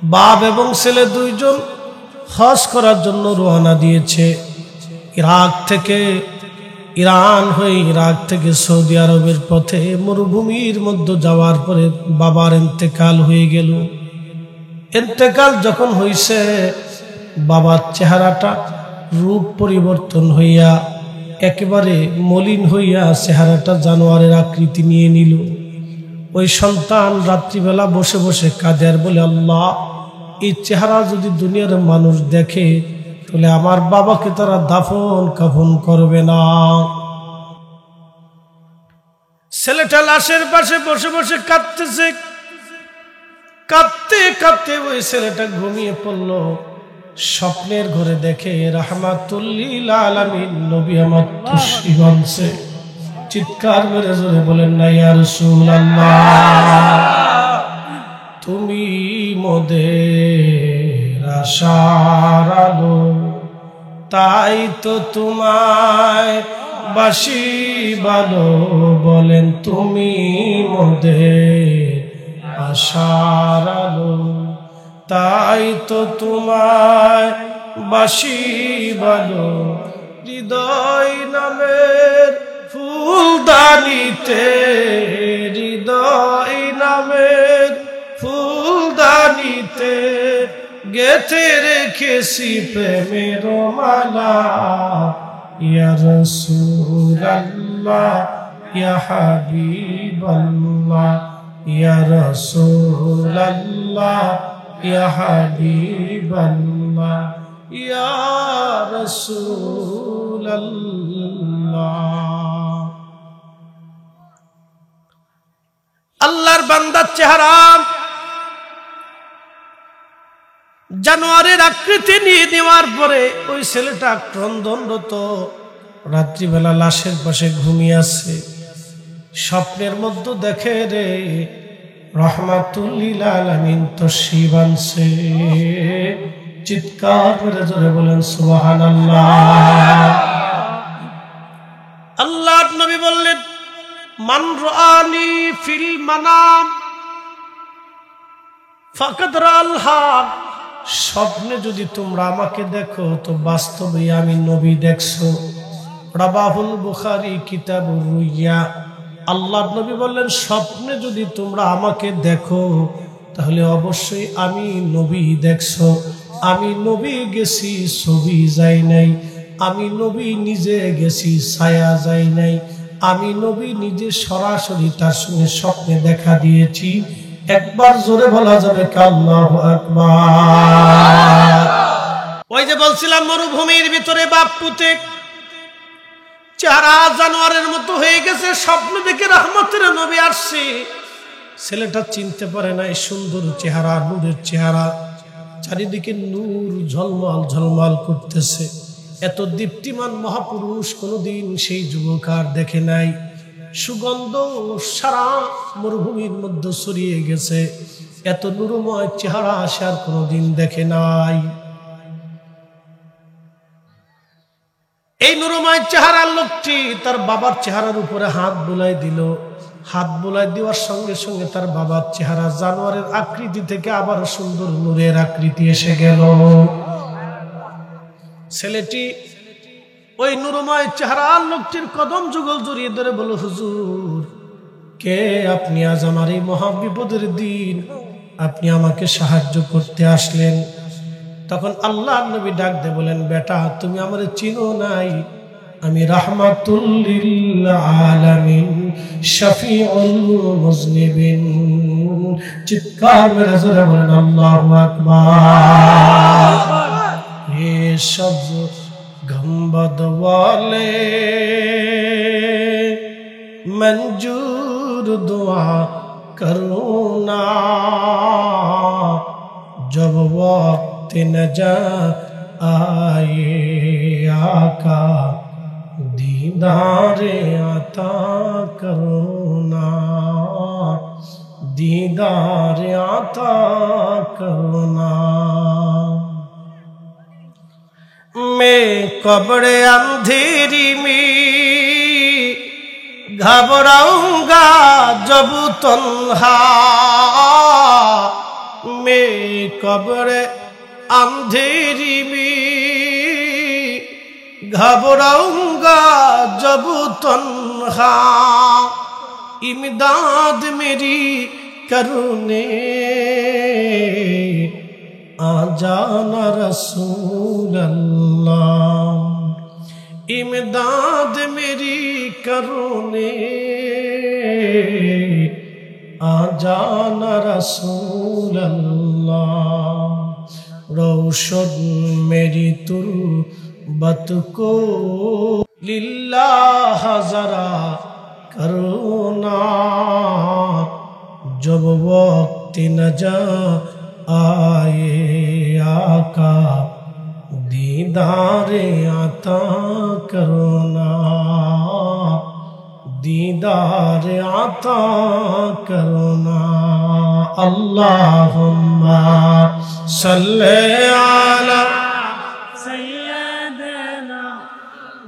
বাপ এবং ছেলে দুইজন হজ করার জন্য রওনা দিয়েছে। ইরাক থেকে ইরান হয়ে ইরাক থেকে সৌদি আরবের পথে মরুভূমির মধ্যে যাওয়ার পরে বাবার ইন্তেকাল হয়ে গেল। ইন্তেকাল যখন হইছে, বাবার চেহারাটা রূপ পরিবর্তন হইয়া একেবারে মলিন হইয়া চেহারাটা জানোয়ারের আকৃতি নিয়ে নিল। ওই সন্তান রাত্রিবেলা বসে বসে কাঁদে আর বলে, আল্লাহ, এই চেহারা যদি দুনিয়ার মানুষ দেখে তাহলে আমার বাবাকে তারা দাফন কাফন করবে না। ছেলেটা লাশের পাশে বসে বসে কাঁদতেছে। কাঁদতে কাঁদতে ওই ছেলেটা ঘুমিয়ে পড়ল। স্বপ্নের ঘরে দেখে রাহমাতুল লিল আলামিন নবী আমার খুশি হচ্ছে। চিৎকার করে জোরে বলেন না, ইয়া রাসূলুল্লাহ, তুমি মোদের আশার আলো, তাই তো তোমায় বাসি ভালো। বলেন তুমি মোদের আশার আলো, তাই তো তোমায় বাসি ভালো। হৃদয় নামের ফুলদানিতে, হৃদয় নামের ফুলদানিতে গেঁথে রেখেছি প্রেমের মালা। ইয়া রাসূলুল্লাহ, ইয়া হাবিবাল্লাহ, ইয়া রাসূলুল্লাহ, ইয়া হাবিবাল্লাহ, ইয়া রাসূলুল্লাহ। আল্লাহর বান্দার চেহারা জানোয়ারের আকৃতি নিয়ে নেওয়ার পরে ওই ছেলেটা ক্রন্দনরত রাত্রিবেলা লাশের পাশে ঘুমিয়ে আছে। স্বপ্নের মধ্যে দেখে রে রাহমাতুল লিল আলামিন তশরীফ আনছে। চিৎকার করে জোরে বলেন সুবহানাল্লাহ। আল্লাহর নবী বললেন, মান রাআনি ফিল মানাম ফাকাদ রাআল হক। স্বপ্নে যদি তোমরা আমাকে দেখো তো বাস্তবে আমি নবী দেখছো। রাবাহুল বুখারী কিতাবুর রুইয়া। আল্লাহর নবী বললেন, স্বপ্নে যদি তোমরা আমাকে দেখো তাহলে অবশ্যই আমি নবী দেখছো। আমি নবী গেছি, ছবি যাই নাই। আমি নবী নিজে গেছি, ছায়া যাই নাই। আমি নবী নিজে সরাসরি তার সঙ্গে স্বপ্নে দেখা দিয়েছি। একবার জোরে বলা যাবে আল্লাহু আকবার। ওই যে বলছিলাম মরুভূমির ভিতরে বাপ পুতে চেহারা জানোয়ারের মতো হয়ে গেছে। স্বপ্ন দেখে রহমতের নবী আসছে। ছেলেটা চিনতে পারে না এই সুন্দর চেহারা, নূরের চেহারা। চারিদিকে নূর ঝলমল ঝলমল করতেছে। এত দীপ্তিমান মহাপুরুষ কোনদিন সেই যুবক আর দেখে নাই। সুগন্ধ সারা মরুভূমির মধ্যে ছড়িয়ে গেছে। এত নূরময় চেহারা সে আর কোনদিন দেখে নাই। এই নূরময় চেহারার লোকটি তার বাবার চেহারার উপরে হাত বুলাই দিল। হাত বুলাই দেওয়ার সঙ্গে সঙ্গে তার বাবার চেহারা জানোয়ারের আকৃতি থেকে আবার সুন্দর নূরের আকৃতি এসে গেল। ছেলেটি ওই নূরময় চেহারার লোকটির কদম যুগল জড়িয়ে ধরে বলল, হুজুর, কে আপনি? আজ আমার এই মহা বিপদের দিন আপনি আমাকে সাহায্য করতে আসলেন। তখন আল্লাহর নবী ডাক দিয়ে বলেন, বেটা, তুমি আমারে চিনো নাই? আমি রাহমাতুল লিল আলামিন, শাফিউল মুজনিবিন। চিৎকার মেরে জোরে বলেন আল্লাহু আকবার। হে সব গম্বদ ওয়ালে मंजूर दुआ करूना, जब वक्त नजा आए आका दीदारे आता करूना, दीदारे आता करूना। मैं कब्र अंधेरी में घबराऊंगा जब तन्हा, मैं कब्र अंधेरी में घबराऊंगा जब तन्हा इमदाद मेरी करने आ जाना रसूल अल्लाह इमदाद मेरी करने आ जाना रसूल अल्लाह रोशन मेरी तुर्बत को लिल्लाह जरा करुणा जब वक्त नजा आए आका दीदारे आता करुणा दीदारे आता करुणा अल्लाहुम्मा सल्ले अला सय्यदना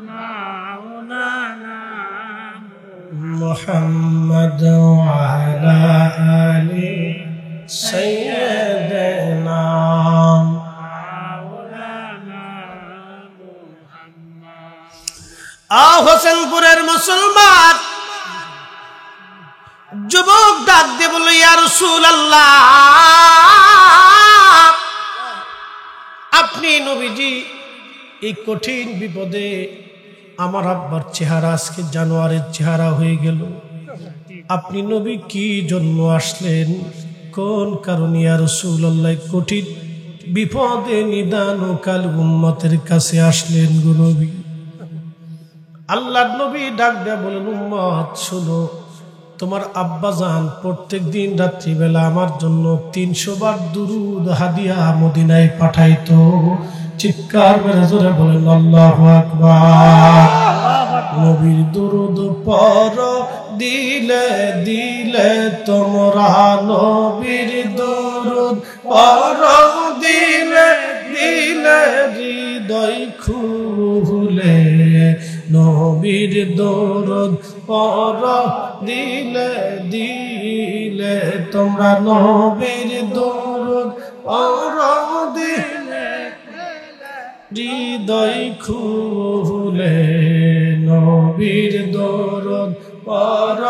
मौलाना मुहम्मद व अला आलि सय्यदना হোসেনপুরের মুসলমান যুবক ডাক দিয়ে বলল ইয়া রাসূলুল্লাহ আপনি নবীজি এই কঠিন বিপদে আমার আব্বার চেহারা আজকে জানোয়ারের চেহারা হয়ে গেল আপনি নবী কি জন্য আসলেন কোন কারণে ইয়া রাসূলুল্লাহ কঠিন বিপদে নিদান ও কাল উম্মতের কাছে আসলেন গো নবী আল্লাহর নবী ডাক দেয়া বলেন উম্মত শোনো তোমার আব্বাজান প্রত্যেক দিন রাত্রিবেলা আমার জন্য 300 বার দুরূদ হাদিয়া মদিনায় পাঠাইতো চিৎকার করে জোরে বলেন আল্লাহু আকবার নবীর দুরূদ পড় দিলে দিলে তোমরা নবীর দুরূদ পড় দিলে দিলে হৃদয় খুলে নবীর দরুদ পড় দিলে দিলে তোমরা নবীর দরুদ পড় দিলে হৃদয় খুলে নবীর দরুদ পড়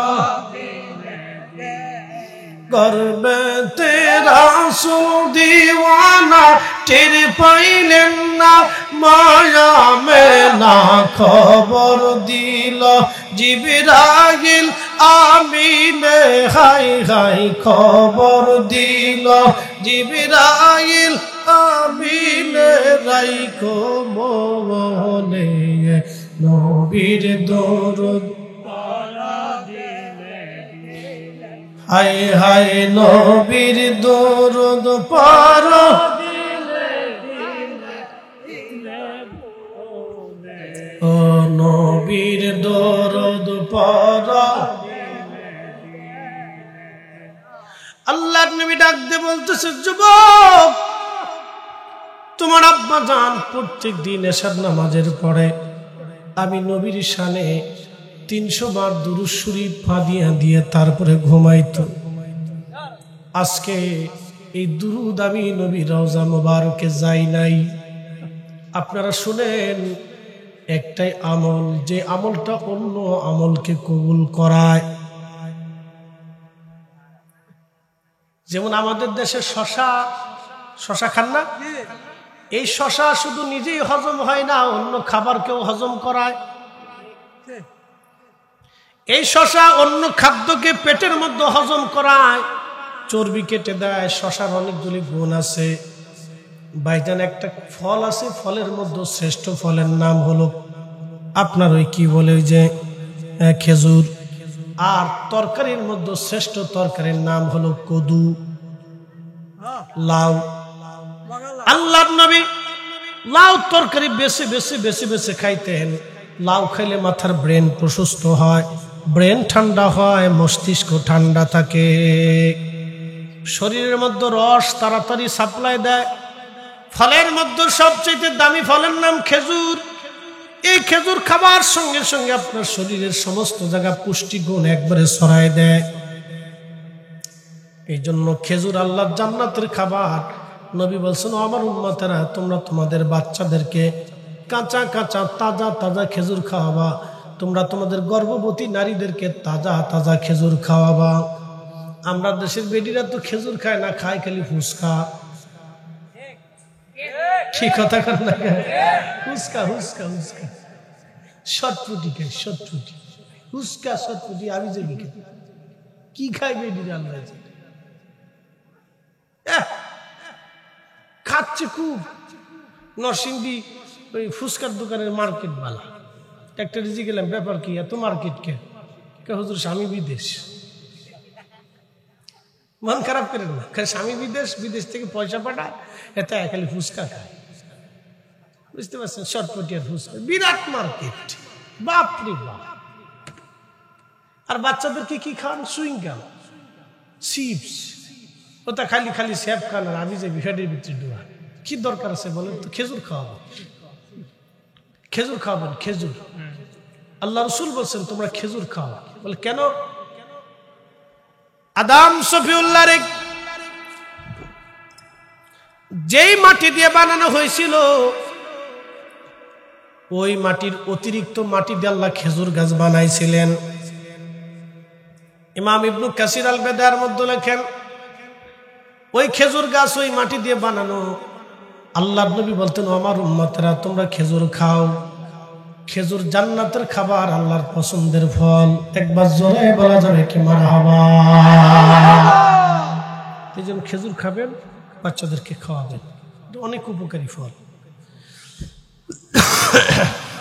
করবে তেরা সুদিওয়ানা টের পাইলেন না মায়া মেনা খবর দিল জিবরাইল আমিনে হাই হাই খবর দিল জিবরাইল আমিনে রাইখো মনে নবীর দরুদ হায় হায় নবীর দরুদ পড় ও নবীর দরুদ পড় আল্লাহর নবী ডাক দিয়ে বলতেছে যুবক তোমার আব্বা জান প্রত্যেক দিন এশার নামাজের পরে আমি নবীর শানে 300 বার দুরূদ শরীফ ফাদিয়া দিয়ে তারপরে ঘুমাইতো আজকে এই দুরূদ আমি নবীর রওজা মোবারকে যাই নাই আপনারা শুনেন একটাই আমল যে আমলটা অন্য আমলকে কবুল করায় যেমন আমাদের দেশে শশা খান না এই শশা শুধু নিজেই হজম হয় না অন্য খাবারকেও হজম করায় এই শশা অন্য খাদ্যকে পেটের মধ্যে হজম করায় চর্বি কেটে দেয় শশার অনেকগুলি গুণ আছে ভাইজান একটা ফল আছে ফলের মধ্যে শ্রেষ্ঠ ফলের নাম হলো আপনার ওই কি বলে ওই যে খেজুর আর তরকারির মধ্যে শ্রেষ্ঠ তরকারির নাম হলো কদু লাউ আল্লাহর নবী লাউ তরকারি বেশি বেশি বেশি বেশি খাইতেন লাউ খাইলে মাথার ব্রেন প্রশস্ত হয় ব্রেন ঠান্ডা হয় মস্তিষ্ক ঠান্ডা থাকে শরীরের মধ্যে রস তাড়াতাড়ি সাপ্লাই দেয় ফলের মধ্যে সবচেয়ে দামি ফলের নাম খেজুর এই খেজুর খাবার সঙ্গে সঙ্গে আপনার শরীরের সমস্ত জায়গা পুষ্টিগুণ একবারে ছড়ায় দেয় এই জন্য খেজুর আল্লাহর জান্নাতের খাবার। নবী বলছেন, আমার উম্মতেরা তোমরা তোমাদের বাচ্চাদেরকে কাঁচা কাঁচা তাজা তাজা খেজুর খাওয়াবা, তোমরা তোমাদের গর্ভবতী নারীদেরকে তাজা তাজা খেজুর খাওয়াবা। আমরা দেশের বেডিরা তো খেজুর খায় না, খায় খালি ফুচকা। কি কথা কর না, ফুচকা হুচকা হুচকা শটফুটি খাই, শটফুটি হুচকা শটফুটি আমি যাবি কি খাই বেডিরা? আমরা খাচ্ছে খুব। নরসিংদী ওই ফুচকার দোকানের মার্কেট বালা একটা রিজি গেলাম, ব্যাপার কি এত মার্কেট কে? হুজুর স্বামী বিদেশ। মন খারাপ করেন না, স্বামী বিদেশ, বিদেশ থেকে পয়সা পাঠায়, এতে খালি ফুচকা খায়। বুঝতে পারছেন? শর্টপটিয়ার ফুচকা বিরাট মার্কেট, বাপরে বাপ। আর বাচ্চাদেরকে কি খান? সুইং গাম, চিপস, ওটা খালি খালি স্যাপ খান। আর আমি যে বিহারের ভিতরে ডুয়া, কি দরকার আছে বলেন তো? খেজুর খাওয়াবো, খেজুর খাওয়াবেন, খেজুর। আল্লাহ রসুল বলছেন তোমরা খেজুর খাও। বলে কেন? আদম সফিউল্লাহ যেই মাটি দিয়ে বানানো হয়েছিল, ওই মাটির অতিরিক্ত মাটি দিয়ে আল্লাহ খেজুর গাছ বানাইছিলেন। ইমাম ইবনু কাসির আল বেদার মধ্যে লেখেন, ওই খেজুর গাছ ওই মাটি দিয়ে বানানো। আল্লাহর নবী বলতেন, আমার উম্মতেরা তোমরা খেজুর খাও, খেজুর জান্নাতের খাবার, আল্লাহর পছন্দের ফল। একবার জোরে বলা যাবে কি মারহাবা? এই জন্য খেজুর খাবেন, বাচ্চাদেরকে খাওয়াবেন, অনেক উপকারী ফল।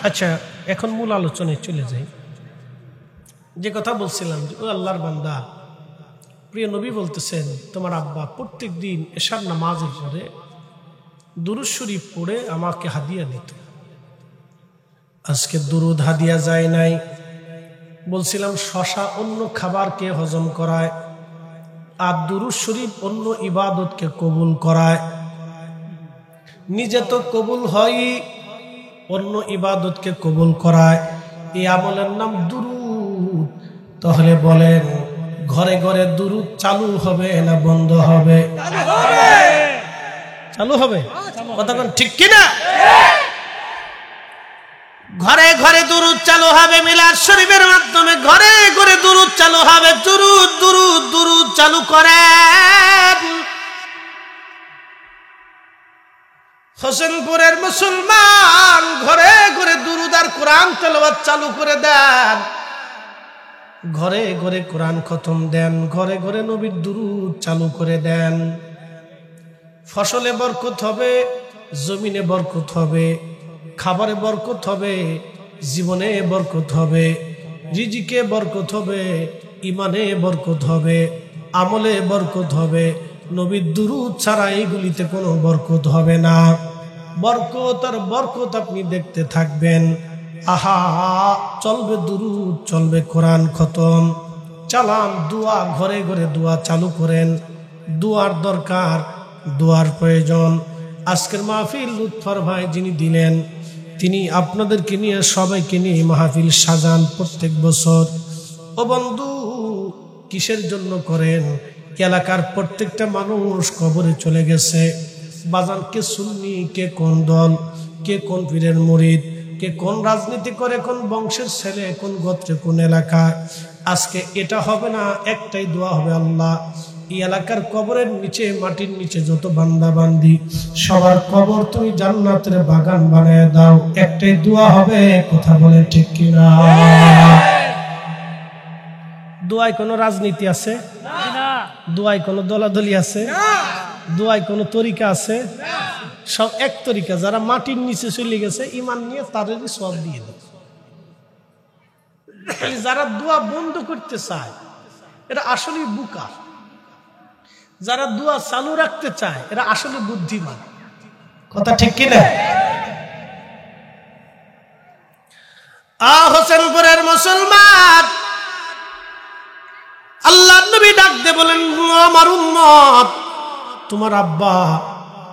আচ্ছা, এখন মূল আলোচনায় চলে যাই। যে কথা বলছিলাম যে ও আল্লাহর বান্দা, প্রিয় নবী বলতেছেন তোমার আব্বা প্রত্যেক দিন এশার নামাজের পরে দুরূদ শরীফ পড়ে আমাকে হাদিয়া দিত। আজকে দুরূদ হাদিয়া যায় নাই। বলছিলাম শশা অন্য খাবারকে হজম করায়, আর দুরূদ শরীফ অন্য ইবাদতকে কবুল করায়। নিজে তো কবুল হয়, অন্য ইবাদতকে কবুল করায়। এই আমলের নাম দুরূদ। তাহলে বলেন, ঘরে ঘরে দুরূদ চালু হবে না বন্ধ হবে? চালু হবে। কথা কোন ঠিক কিনা? ঘরে ঘরে দুরূদ চালু হবে, মিলাদ শরীফের মাধ্যমে ঘরে ঘরে দুরূদ চালু হবে। দুরূদ দুরূদ দুরূদ চালু করেন। হোসেনপুরের মুসলমান ঘরে ঘরে দুরূদ আর কোরআন তেলাওয়াত চালু করে দেন। ঘরে ঘরে কোরআন খতম দেন, ঘরে ঘরে নবীর দুরূদ চালু করে দেন। ফসলে বরকত হবে, জমিনে বরকত হবে, খাবারে বরকত হবে, জীবনে বরকত হবে, রিজিকে বরকত হবে, ইমানে বরকত হবে, আমলে বরকত হবে। নবীর দুরূদ ছাড়া এইগুলিতে কোনো বরকত হবে না। বরকত আর বরকত আপনি দেখতে থাকবেন। আহা, চলবে দুরূদ, চলবে কোরআন খতম, চালান দোয়া, ঘরে ঘরে দোয়া চালু করেন। দোয়ার দরকার, দোয়ার প্রয়োজন। আজকের মাহফিল লুৎফর ভাই যিনি দিলেন, তিনি আপনাদেরকে নিয়ে সবাইকে নিয়ে মাহফিল সাজান প্রত্যেক বছর। ও বন্ধু, কিসের জন্য করেন? এলাকার প্রত্যেকটা মানুষ কবরে চলে গেছে। বাজান, কে সুন্নি, কে কোন দল, কে কোন পীরের মুরিদ, কে কোন রাজনীতি করে, কোন বংশের ছেলে, কোন গোত্রে, কোন এলাকায়। আজকে এটা হবে না, একটাই দোয়া হবে, আল্লাহ এই এলাকার কবরের নিচে, মাটির নিচে যত বান্দা বান্দি, সবার কবর তুমি জান্নাতের বাগান বানিয়ে দাও। একটাই দোয়া হবে। কথা বলে ঠিক কিনা? দোয়ায় কোনো রাজনীতি আছে না, দোয়ায় কোনো দলাদলি আছে না, দোয়ায় কোনো তরিকা আছে? সব এক তরিকা। যারা মাটির নিচে চলে গেছে ঈমান নিয়ে, তাদেরই সওয়াব দিয়ে দেয়। যারা দোয়া বন্ধ করতে চায় এরা আসলে বুকা। যারা দোয়া চালু রাখতে চায় এরা আসলে বুদ্ধিমান। কথা ঠিক কিনা? হোসেনপুরের মুসলমান, আল্লাহর নবী ডাক দিয়ে বলেন, আমার উম্মত, তোমার আব্বা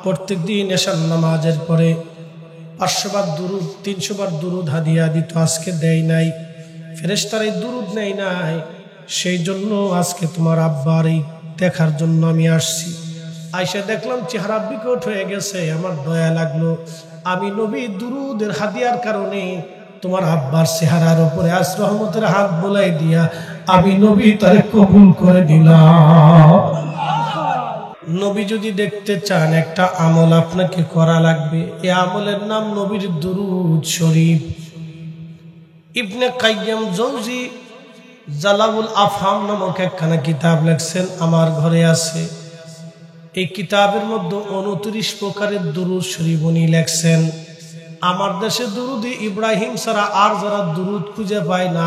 প্রত্যেকদিন এশার নামাজের পরে 500 বার দুরূদ, 300 বার দুরূদ হাদিয়া দিত। আজকে দেয় নাই, ফেরেশতারা এই দুরূদ নেয় নাই। সেই জন্য আজকে তোমার আব্বার এই দেখার জন্য আমি আসছি। আইসা দেখলাম চেহারা বিকট হয়ে গেছে, আমার দয়া লাগলো। আমি নবী দুরুদের হাদিয়ার কারণে তোমার আব্বার চেহারার উপরে আজ রহমতের হাত বোলাই দিয়া আমি নবী তারে কবুল করে দিলাম। নবী যদি দেখতে চান একটা আমল আপনাকে করা লাগবে, এই আমলের নাম নবীর দুরুদ শরীফ। ইবনে কাইয়্যিম জৌজি জালাউল আফহাম নামক একখানা কিতাব লেখছেন, আমার ঘরে আছে। এই কিতাবের মধ্যে 29 প্রকারের দুরুদ শরীফ উনি লেখছেন। আমার দেশে দুরুদে ইব্রাহিম ছাড়া আর যারা দুরুদ খুঁজে পায় না,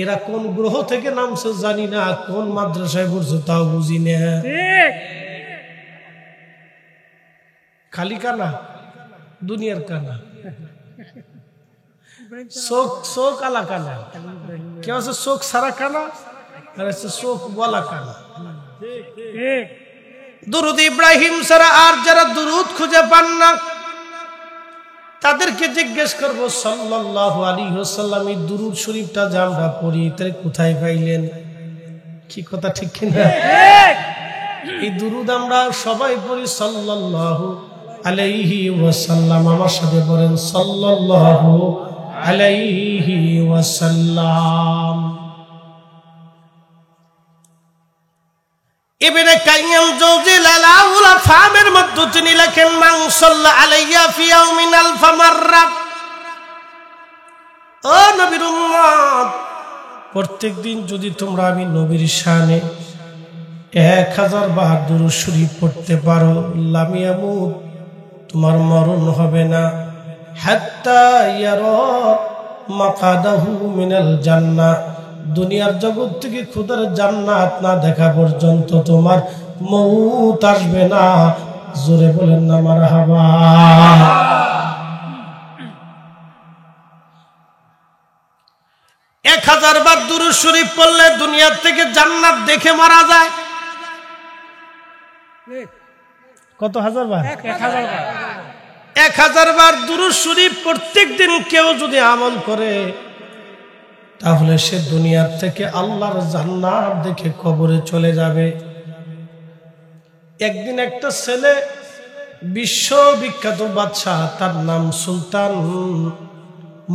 এরা কোন গ্রহ থেকে নামছে জানি না, কোন মাদ্রাসায় পড়ছে তাও বুঝি না। খালি কানা, দুনিয়ার কানা, চোখ আলা কানা, কেউ আছে চোখ সারা কানা, আর আছে চোখ বলা কানা। দুরুদ ইব্রাহিম ছাড়া আর যারা দুরুদ খুঁজে পান না, তাদেরকে জিজ্ঞেস করবো সাল্লাল্লাহু আলাইহি ওয়াসাল্লাম এই দুরুদ শরীফটা যে আমরা পড়ি তাহলে কোথায় পাইলেন? কি কথা ঠিক কিনা? এই দুরুদ আমরা সবাই পড়ি সাল্লাল্লাহু আলাইহি ওয়াসাল্লাম। আমার সাথে বলেন সাল্লাল্লাহু আলাইহি ওয়াসাল্লাম। ইবনে কাইয়্যিম জৌজি লালাউল আফহামের মধ্যে তিনি লেখেন মান সাল্লা আলাইয়া ফি ইয়াউমিন আলফা মাররা। ও নবীর উম্মত, প্রত্যেকদিন যদি তোমরা আমি নবীর শানে 1000 বার দুরূদ শরীফ পড়তে পারো, লাম ইয়ামুত, তোমার মরণ হবে না, হাত্তা ইয়ারা মাকাদাহু মিনাল জান্নাহ, দুনিয়ার জগৎ থেকে খোদার জান্নাত না দেখা পর্যন্ত তোমার মউত আসবে না। জোরে বলেন না মারহাবা। 1000 বার দুরূদ শরীফ পড়লে দুনিয়ার থেকে জান্নাত দেখে মারা যায়। কত হাজার বার? 1000 বার। 1000 বার দুরূদ শরীফ প্রত্যেকদিন কেউ যদি আমল করে, তাহলে সে দুনিয়ার থেকে আল্লাহর জান্নাত দেখে কবরে চলে যাবে। একদিন একটা ছেলে, বিশ্ববিখ্যাত বাদশা, তার নাম সুলতান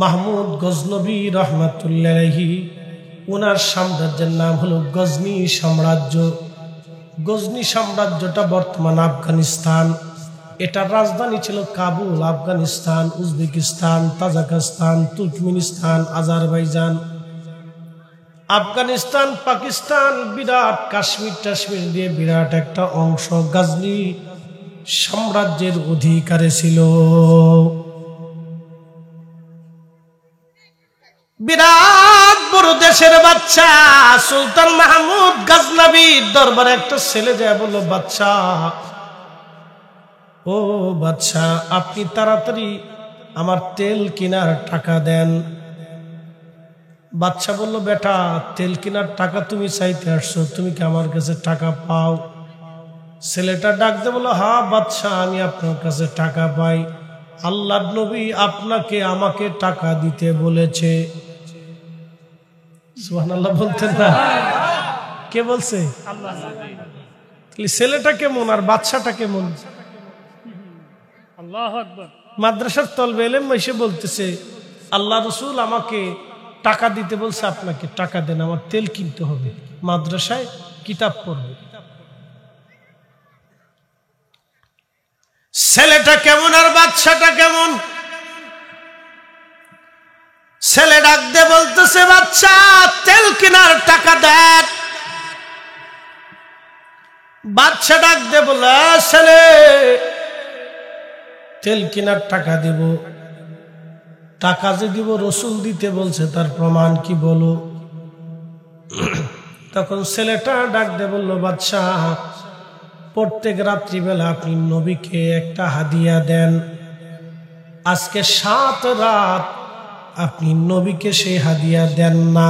মাহমুদ গজনবী রহমাতুল্লাহ আলাইহি, ওনার সাম্রাজ্যের নাম হলো গজনী সাম্রাজ্য। গজনী সাম্রাজ্যটা বর্তমান আফগানিস্তান। এটার রাজধানী ছিল Kabul. Afghanistan, Uzbekistan, Tajikistan, Turkmenistan, Azerbaijan, Afghanistan, Pakistan, বিরাট কাশ্মীর টাশ্মীর দিয়ে বিরাট একটা অংশ গজনী সাম্রাজ্যের অধিকারে ছিল। বিরাট বড় দেশের বাচ্চা সুলতান মাহমুদ গজনবীর দরবারে একটা ছেলে যায় বলল, বাচ্চা, ও বাচ্চা, আপনি তাড়াতাড়ি আমার তেল কেনার টাকা দেন। বাচ্চা বলল, বেটা, তেল কেনার টাকা তুমি চাইতে আসছো, তুমি কি আমার কাছে টাকা পাও? ছেলেটা ডাক দিয়ে বলল, হ্যাঁ বাচ্চা, আমি আপনার কাছে টাকা পাই। আল্লাহর নবী আপনাকে আমাকে টাকা দিতে বলেছে। সুবহানাল্লাহ বলতেন না? কে বলছে? আল্লাহ। ছেলেটা কেমন আর বাচ্চাটা কেমন? আল্লাহু আকবার। মাদ্রাসার তলবে এলেম এসে বলতেছে, আল্লাহ রাসূল আমাকে টাকা দিতে বলছে, আপনাকে টাকা দেন, আমার তেল কিনতে হবে, মাদ্রাসায় কিতাব পড়বে। ছেলেটা কেমন আর বাচ্চাটা কেমন? ছেলে ডাক দিয়ে বলতেছে, বাচ্চা, তেল কেনার টাকা দেন। বাচ্চা ডাক দিয়ে বলে, ছেলে, তেল কেনার টাকা দিব। টাকা যে দিব রসুল দিতে বলছে, তার প্রমাণ কি বলো? তখন ছেলেটা ডাক দিয়ে বলল, বাচ্চা, প্রত্যেক রাত্রিবেলা আপনি নবীকে একটা হাদিয়া দেন। আজকে 7 রাত আপনি নবীকে সেই হাদিয়া দেন না।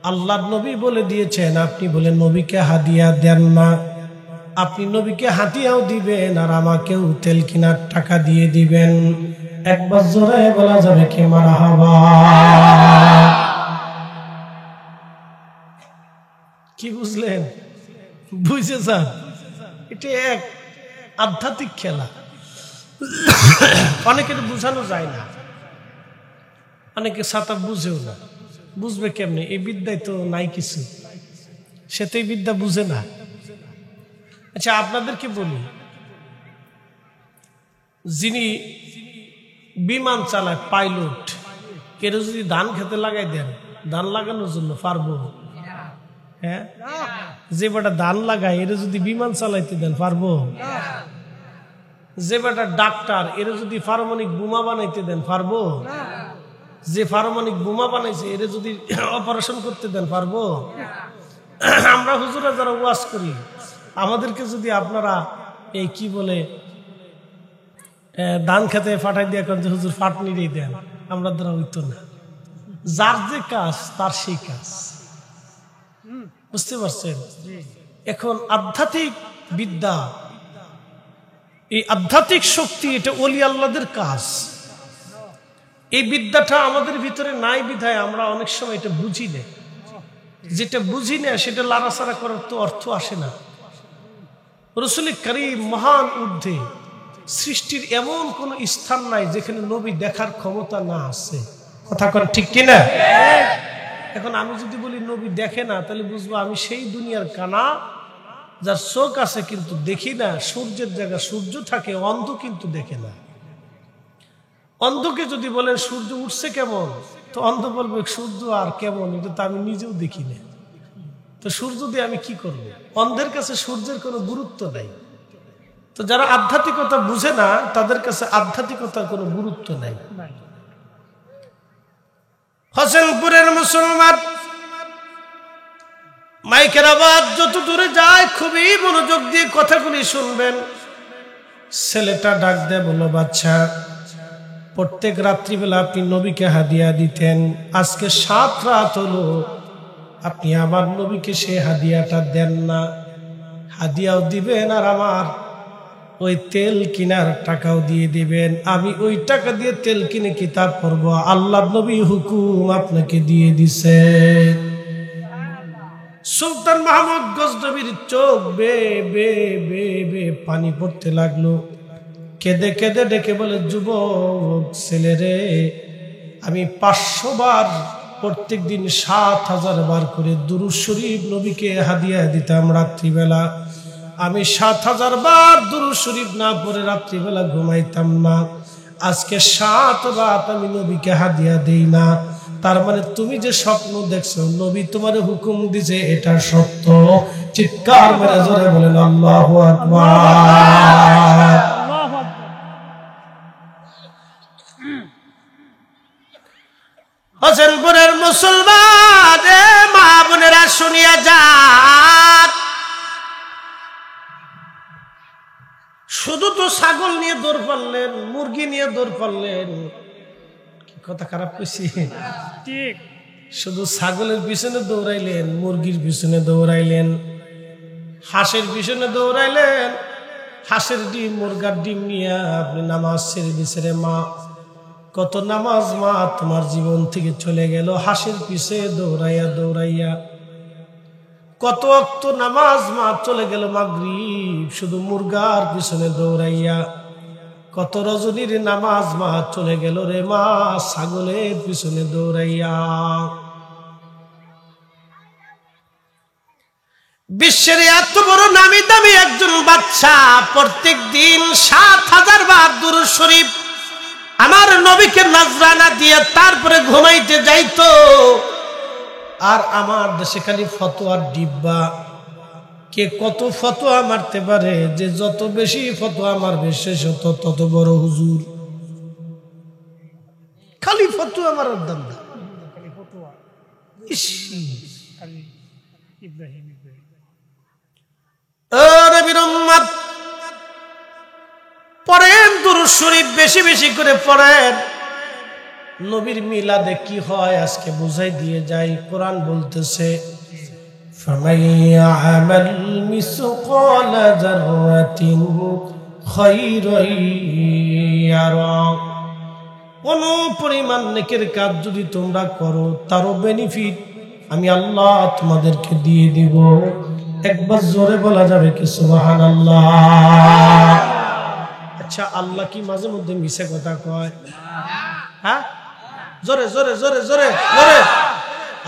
আল্লাহর নবী বলে দিয়েছেন, আপনি বলে নবীকে হাদিয়া দেন না। আপনি নবীকে হাদিয়াও দিবেন আর আমাকেও তেল কেনার টাকা দিয়ে দিবেন। একবার জোরে বলা যাবে কি মারহাবা? কি বুঝলেন? বুঝেছেন? এটা এক আধ্যাত্মিক খেলা। অনেকের বোঝানো যায় না, অনেকে ছাতা বুঝেও না। বুঝবে কেমনে? এই বিদ্যায় তো নাই কিছু, সে তো এই বিদ্যা বুঝে না। আচ্ছা আপনাদেরকে বলি, যিনি বিমান চালায় পাইলট, এর যদি ধান খেতে লাগাই দেন, ধান লাগানোর জন্য পারবো? হ্যাঁ, যে বেটা ধান লাগায় এর যদি বিমান চালাইতে দেন পারবো? যে বেটা ডাক্তার এর যদি পারমাণবিক বোমা বানাইতে দেন পারবো? যে পারমাণবিক বোমা বানাইছে এর যদি অপারেশন করতে দেন পারবো? আমরা হুজুরা যারা ওয়াজ করি, আমাদেরকে যদি আপনারা এই কি বলে ধান খেতে ফাটাই দিয়ে এখন যে হুজুর ফাটনি দেন, আমরা দ্বারা হইতো না। যার যে কাজ তার সেই কাজ, বুঝতে পারছেন? এখন আধ্যাত্মিক বিদ্যা, এই আধ্যাত্মিক শক্তি, এটা ওলি আল্লাহদের কাজ। এই বিদ্যাটা আমাদের ভিতরে নাই বিধায় আমরা অনেক সময় এটা বুঝি না। যেটা বুঝি না সেটা লাড়াচাড়া করার তো অর্থ আসে না। রাসূল কারীম মহান ঊর্ধ্বে, সৃষ্টির এমন কোন স্থান নাই যেখানে নবী দেখার ক্ষমতা না আছে। কথা কন ঠিক কিনা? এখন আমি যদি বলি নবী দেখে না, তাহলে বুঝবো আমি সেই দুনিয়ার কানা যার চোখ আছে কিন্তু দেখি না। সূর্যের জায়গা সূর্য থাকে, অন্ধ কিন্তু দেখে না। অন্ধকে যদি বলেন সূর্য উঠছে কেমন, তো অন্ধ বলবে সূর্য আর কেমন, এটা তো আমি নিজেও দেখি না। তো সূর্য দিয়ে আমি কি করব? অন্ধের কাছে সূর্যের কোনো গুরুত্ব নাই। তো যারা আধ্যাত্মিকতা বুঝে না তাদের কাছে আধ্যাত্মিকতার কোনো গুরুত্ব নাই। হোসেনপুরের মুসলমান মাইকের আওয়াজ যত দূরে যায় খুবই মনোযোগ দিয়ে কথাগুলি শুনবেন। ছেলেটা ডাক দেয়, বলো বাচ্চা, প্রত্যেক রাত্রিবেলা আপনি নবীকে হাদিয়া দিতেন, আজকে 7 রাত হলো আপনি আমার নবীকে সে হাদিয়াটা দেন না। হাদিয়াও দিবেন আর আমার ওই তেল কিনার টাকাও দিয়ে দিবেন। আমি ওই টাকা দিয়ে তেল কিনে কিতাব পড়বো। আল্লাহ নবী হুকুম আপনাকে দিয়ে দিছে। সুলতান মাহমুদ গজনবীর চোখ বে বে বে বে পানি পড়তে লাগলো। কেঁদে কেঁদে ডেকে বলে, যুবক ছেলে রে, আমি 500 বার প্রত্যেক দিন 7000 বার করে দুরূদ শরীফ নবীকে হাদিয়া দিতাম রাত্রিবেলা। আমি 7000 বার দুরূদ শরীফ না পড়ে রাত্রিবেলা ঘুমাইতাম না। আজকে 7 রাত আমি নবীকে হাদিয়া দেই না। তার মানে তুমি যে স্বপ্ন দেখছো নবী তোমার হুকুম দিছে এটা সত্য। চিৎকার মেরে জোরে বলেন আল্লাহু আকবার। হোসেনপুরের মুসলমান মা বোনেরা শুনিয়া যান, শুধু তো ছাগল নিয়ে দৌড় পারলেন, মুরগি নিয়ে দৌড় পারলেন, কি কথা খারাপ কইছি? ঠিক, শুধু ছাগলের পিছনে দৌড়াইলেন, মুরগির পিছনে দৌড়াইলেন, হাঁসের পিছনে দৌড়াইলেন। হাঁসের ডিম মুরগার ডিম নিয়ে আপনি নামাজ ছেড়ে দিছে। মা, কত নামাজ মা তোমার জীবন থেকে চলে গেল হাঁসের পিছে দৌড়াইয়া দৌড়াইয়া। কত ওয়াক্ত নামাজ মা চলে গেল মাগরিব শুধু মুরগার পিছনে দৌড়াইয়া। কত রজনীর নামাজ মা চলে গেল রে মা ছাগলের পিছনে দৌড়াইয়া। বিশ্বের এত বড় নামি দামি একজন বাদশা প্রত্যেক দিন 7000 বার দুরূদ শরীফ আমার নবীকে নজরানা দিয়ে তারপরে ঘুমাইতে যাইতো। আর আমার দেশে খালি ফতোয়ার ডিব্বা। কে কত ফতোয়া মারতে পারে, যে যত বেশি ফতোয়া মারবে সে তত বড় হুজুর। খালি ফতোয়া মারার দাম না। পড়েন দুরূদ শরীফ বেশি বেশি করে পড়েন। নবীর মিলাদে কি হয় আজকে বুঝাই দিয়ে যাই। কোরআন বলতেছে, فَمَن يَعْمَلْ مِثْقَالَ ذَرَّةٍ خَيْرًا يَرَهُ। কোন পরিমাণ নেকের কাজ যদি তোমরা করো তারও বেনিফিট আমি আল্লাহ তোমাদেরকে দিয়ে দিব। একবার জোরে বলা যাবে কি সুবহানাল্লাহ? আচ্ছা, আল্লাহ কি মাঝে মধ্যে মিছে কথা কয়? হ্যাঁ, জোরে জোরে জোরে জোরে জোরে।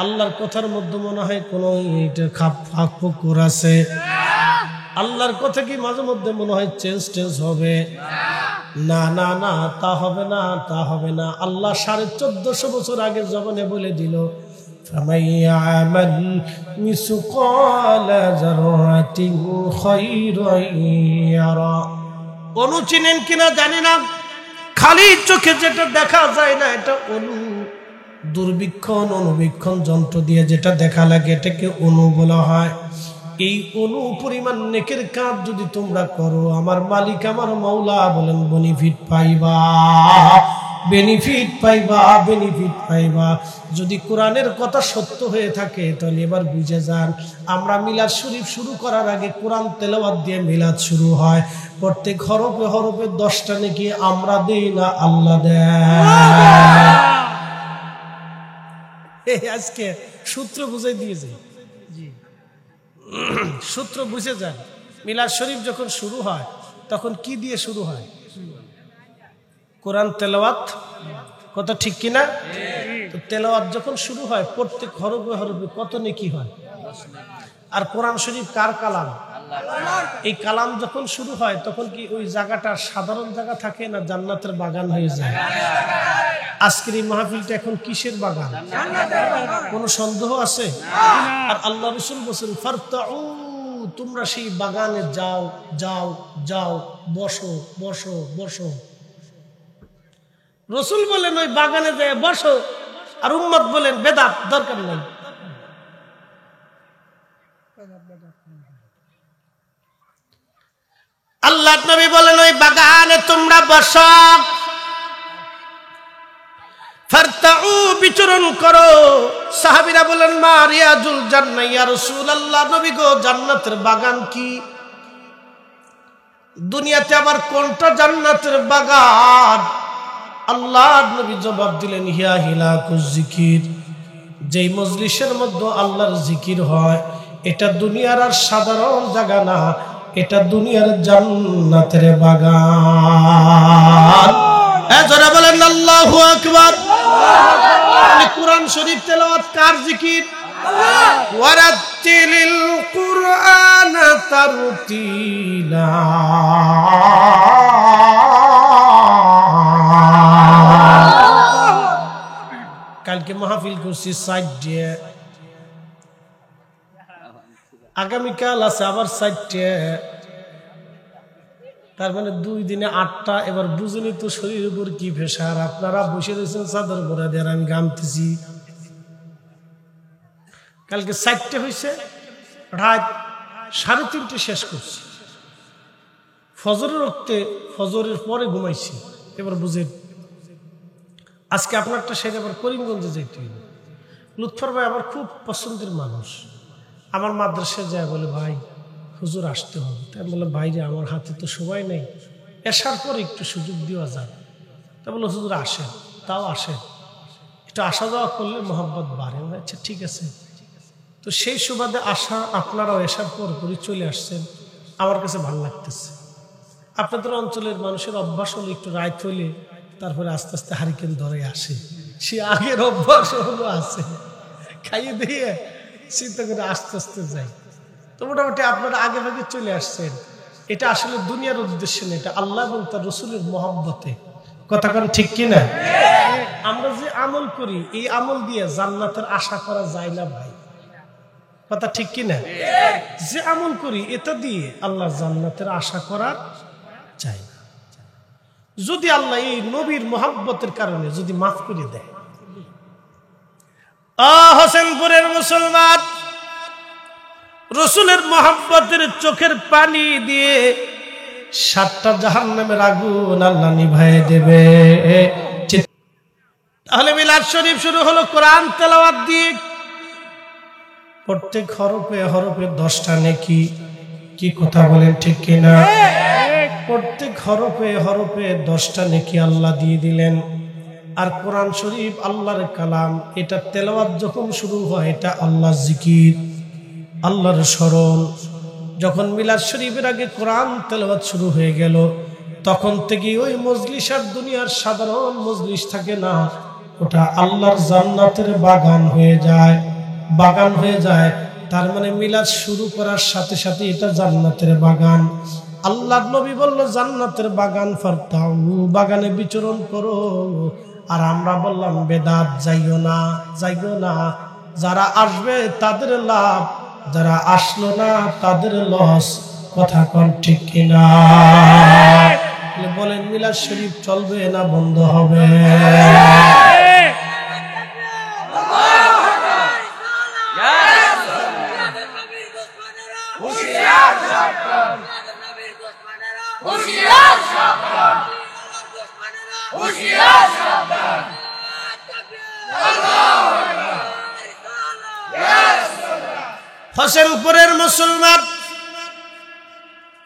আল্লাহর কথার মধ্যে মনে হয় কোন ফাঁক ফোকর আছে? আল্লাহর কথা কি মাঝে মধ্যে মনে হয় চেঞ্জ হবে? না না না, তা হবে না, তা হবে না। আল্লাহ 1450 বছর আগে জবানে বলে দিল, فَمَن يَعْمَلْ مِثْقَالَ ذَرَّةٍ خَيْرًا يَرَهُ। অনু চিনেন কিনা জানি না, খালি চোখে যেটা দেখা যায় না এটা অনু। দূরবীক্ষণ অনুবীক্ষণ যন্ত্র দিয়ে যেটা দেখা লাগে এটাকে অনু বলা হয়। এই অনু পরিমাণ নেকের কাজ যদি তোমরা করো, আমার মালিক আমার মাওলা বলেন বেনিফিট পাইবা, বেনিফিট পাইবা, বেনিফিট পাইবা। যদি কোরআনের কথা সত্য হয়ে থাকে তাহলে এবার বুঝে যান, আমরা মিলাদ শরীফ শুরু করার আগে কোরআন তেলাওয়াত দিয়ে মিলাদ শুরু হয়। প্রত্যেক হরফে হরফে 10টা নেকি আমরা দেই না, আল্লাহ দেয়। আজকে সূত্র বুঝাই দিয়েছে, সূত্র বুঝে যান। মিলাদ শরীফ যখন শুরু হয় তখন কি দিয়ে শুরু হয়? কোরআন তেলাওয়াত। কথা ঠিক কিনা? তো তেলাওয়াত যখন শুরু হয় প্রত্যেক হরফে হরফে কত নেকি হয়? আর কোরআন শরীফ কার কালাম? এই কালাম যখন শুরু হয় তখন কি ওই জায়গাটা সাধারণ জায়গা থাকে না জান্নাতের বাগান হয়ে যায়? আজকের এই মাহফিলটা এখন কিসের বাগান? কোনো সন্দেহ আছে? আর আল্লাহ রাসূল বলেন ফারতাউ, তোমরা সেই বাগানে যাও যাও যাও, বসো বসো বসো। রাসূল বলেন ওই বাগানে যায় বসো, আর উম্মত বলেন বেদাত, দরকার নেই। আল্লাহর নবী বলেন ওই বাগানে তোমরা বসো, ফারতাউ, বিচরণ করো। সাহাবীরা বলেন মা রিয়াজুল জান্নাহ ইয়া রাসূলুল্লাহ, নবী গো জান্নাতের বাগান কি? দুনিয়াতে আবার কোনটা জান্নাতের বাগান? আল্লাহর নবী জবাব দিলেন হিয়া হিলাকুজ জিকির, যেই মজলিসের মধ্যে আল্লাহর জিকির হয় এটা দুনিয়ার আর সাধারণ জায়গা না, এটা দুনিয়ার জান্নাতের বাগান। যারা বলেন আল্লাহু আকবার। কোরআন শরীফ তেলাওয়াত কার জিকির? ওয়ারাতিলিল কুরআন তারতিলা। কালকে মাহফিল করছি 4টে, আগামীকাল আছে আবার 4টে, তার মানে 2 দিনে 8টা। এবার বুঝুনি তো শরীরের উপর কি প্রেশার। আপনারা বসে রয়েছেন চাদর পরে দিয়ে, আমি গামতেছি। কালকে 4টে হয়েছে, রাত 3:30 শেষ করছি। ফজরের রক্তে ফজরের পরে ঘুমাইছি। এবার বুঝেন আজকে আপনারটা সেরে আবার করিমগঞ্জে যেতে হবে। লুৎফর ভাই আমার খুব পছন্দের মানুষ, আমার মাদ্রাসায় যায় বলে ভাই হুজুর আসতে হবে। তাই আমি বললাম ভাই রে আমার হাতে তো সময় নেই, এসার পরে একটু সুযোগ দেওয়া যায়। তা বললো হুজুর আসেন, তাও আসেন, একটু আসা যাওয়া করলে মহব্বত বাড়ে। আচ্ছা ঠিক আছে। তো সেই সুবাদে আসা, আপনারাও এসার পরপরই চলে আসছেন, আমার কাছে ভালো লাগতেছে। আপনাদের অঞ্চলের মানুষের অভ্যাস হলো একটু রাত হইলে তারপরে আস্তে আস্তে হারিকেন ধরে আসে, সে আগের অভ্যাস হলো আছে, খাইয়ে দিয়ে চিন্তা করে আস্তে আস্তে যাই। তো মোটামুটি আপনারা আগে ভাগে চলে আসছেন। এটা আসলে দুনিয়ার উদ্দেশ্যে না, এটা আল্লাহ এবং তার রসুলের মহব্বতে। কথা কারণ ঠিক কিনা? আমরা যে আমল করি এই আমল দিয়ে জান্নাতের আশা করা যায় না ভাই। কথা ঠিক কিনা? যে আমল করি এটা দিয়ে আল্লাহ জান্নাতের আশা করা যায় না। যদি আল্লাহ এই নবীর মহব্বতের কারণে যদি মাফ করে দেয়। হোসেনপুরের মুসলমান রসুলের মহব্বতের চোখের পানি দিয়ে 7টা জাহান্নামের আগুন আল্লাহ নিভাইয়ে দেবে। তাহলে মিলাদ শরীফ শুরু হলো কোরআন তেলাওয়াত দিয়ে। প্রত্যেক হরফে হরফে 10টা নেকি। কি কথা বলেন ঠিক কিনা? প্রত্যেক হরফে হরফে 10টা নেকি আল্লাহ দিয়ে দিলেন। আর কোরআন শরীফ আল্লাহর কালাম, এটা তেলাওয়াত যখন শুরু হয় এটা আল্লাহর জিকির, আল্লাহর স্মরণ। যখন মিলাদ শরীফের আগে কোরআন তেলাওয়াত শুরু হয়ে গেল, তখন থেকে ওই মজলিস আর দুনিয়ার সাধারণ মজলিস থাকে না, ওটা আল্লাহর জান্নাতের বাগান হয়ে যায়, বাগান হয়ে যায়। তার মানে মিলাদ শুরু করার সাথে সাথে এটা জান্নাতের বাগান। আল্লাহর নবী বলল জান্নাতের বাগান ফারতাউ, বাগানে বিচরণ করো। আর আমরা বললাম বেদাত যাইও না, যাইও না। যারা আসবে তাদের লাভ, যারা আসলো না তাদের লস। কথা কোন ঠিক কিনা? বলেন মিলাদ শরীফ চলবে না বন্ধ হবে? হোসেনপুরের মুসলমান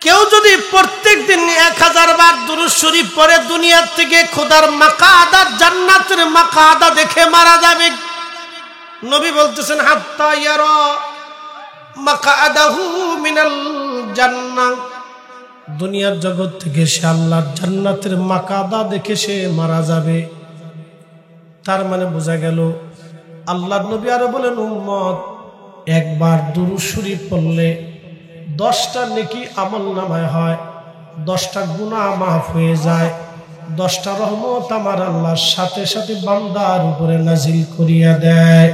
কেউ যদি প্রত্যেক দিন 1000 বার দুরূদ শরীফ পড়ে, দুনিয়ার থেকে খোদার মাকাদা, জান্নাতের মাকাদা দেখে মারা যাবে। নবী বলতেছেন হাত্তা ইয়ারা মাকাদাহু মিনাল জান্নাহ, দুনিয়ার জগৎ থেকে সে আল্লাহর জান্নাতের মাকাদা দেখে সে মারা যাবে। তার মানে বোঝা গেল আল্লাহর নবী আরো বলেন উম্মত একবার দুরূদ শরীফ পড়লে 10টা নেকি আমল নামায় হয়, 10টা গুনাহ মাফ হয়ে যায়, 10টা রহমত আমার আল্লাহর সাথে সাথে বান্দার উপরে নাজিল করিয়া দেয়।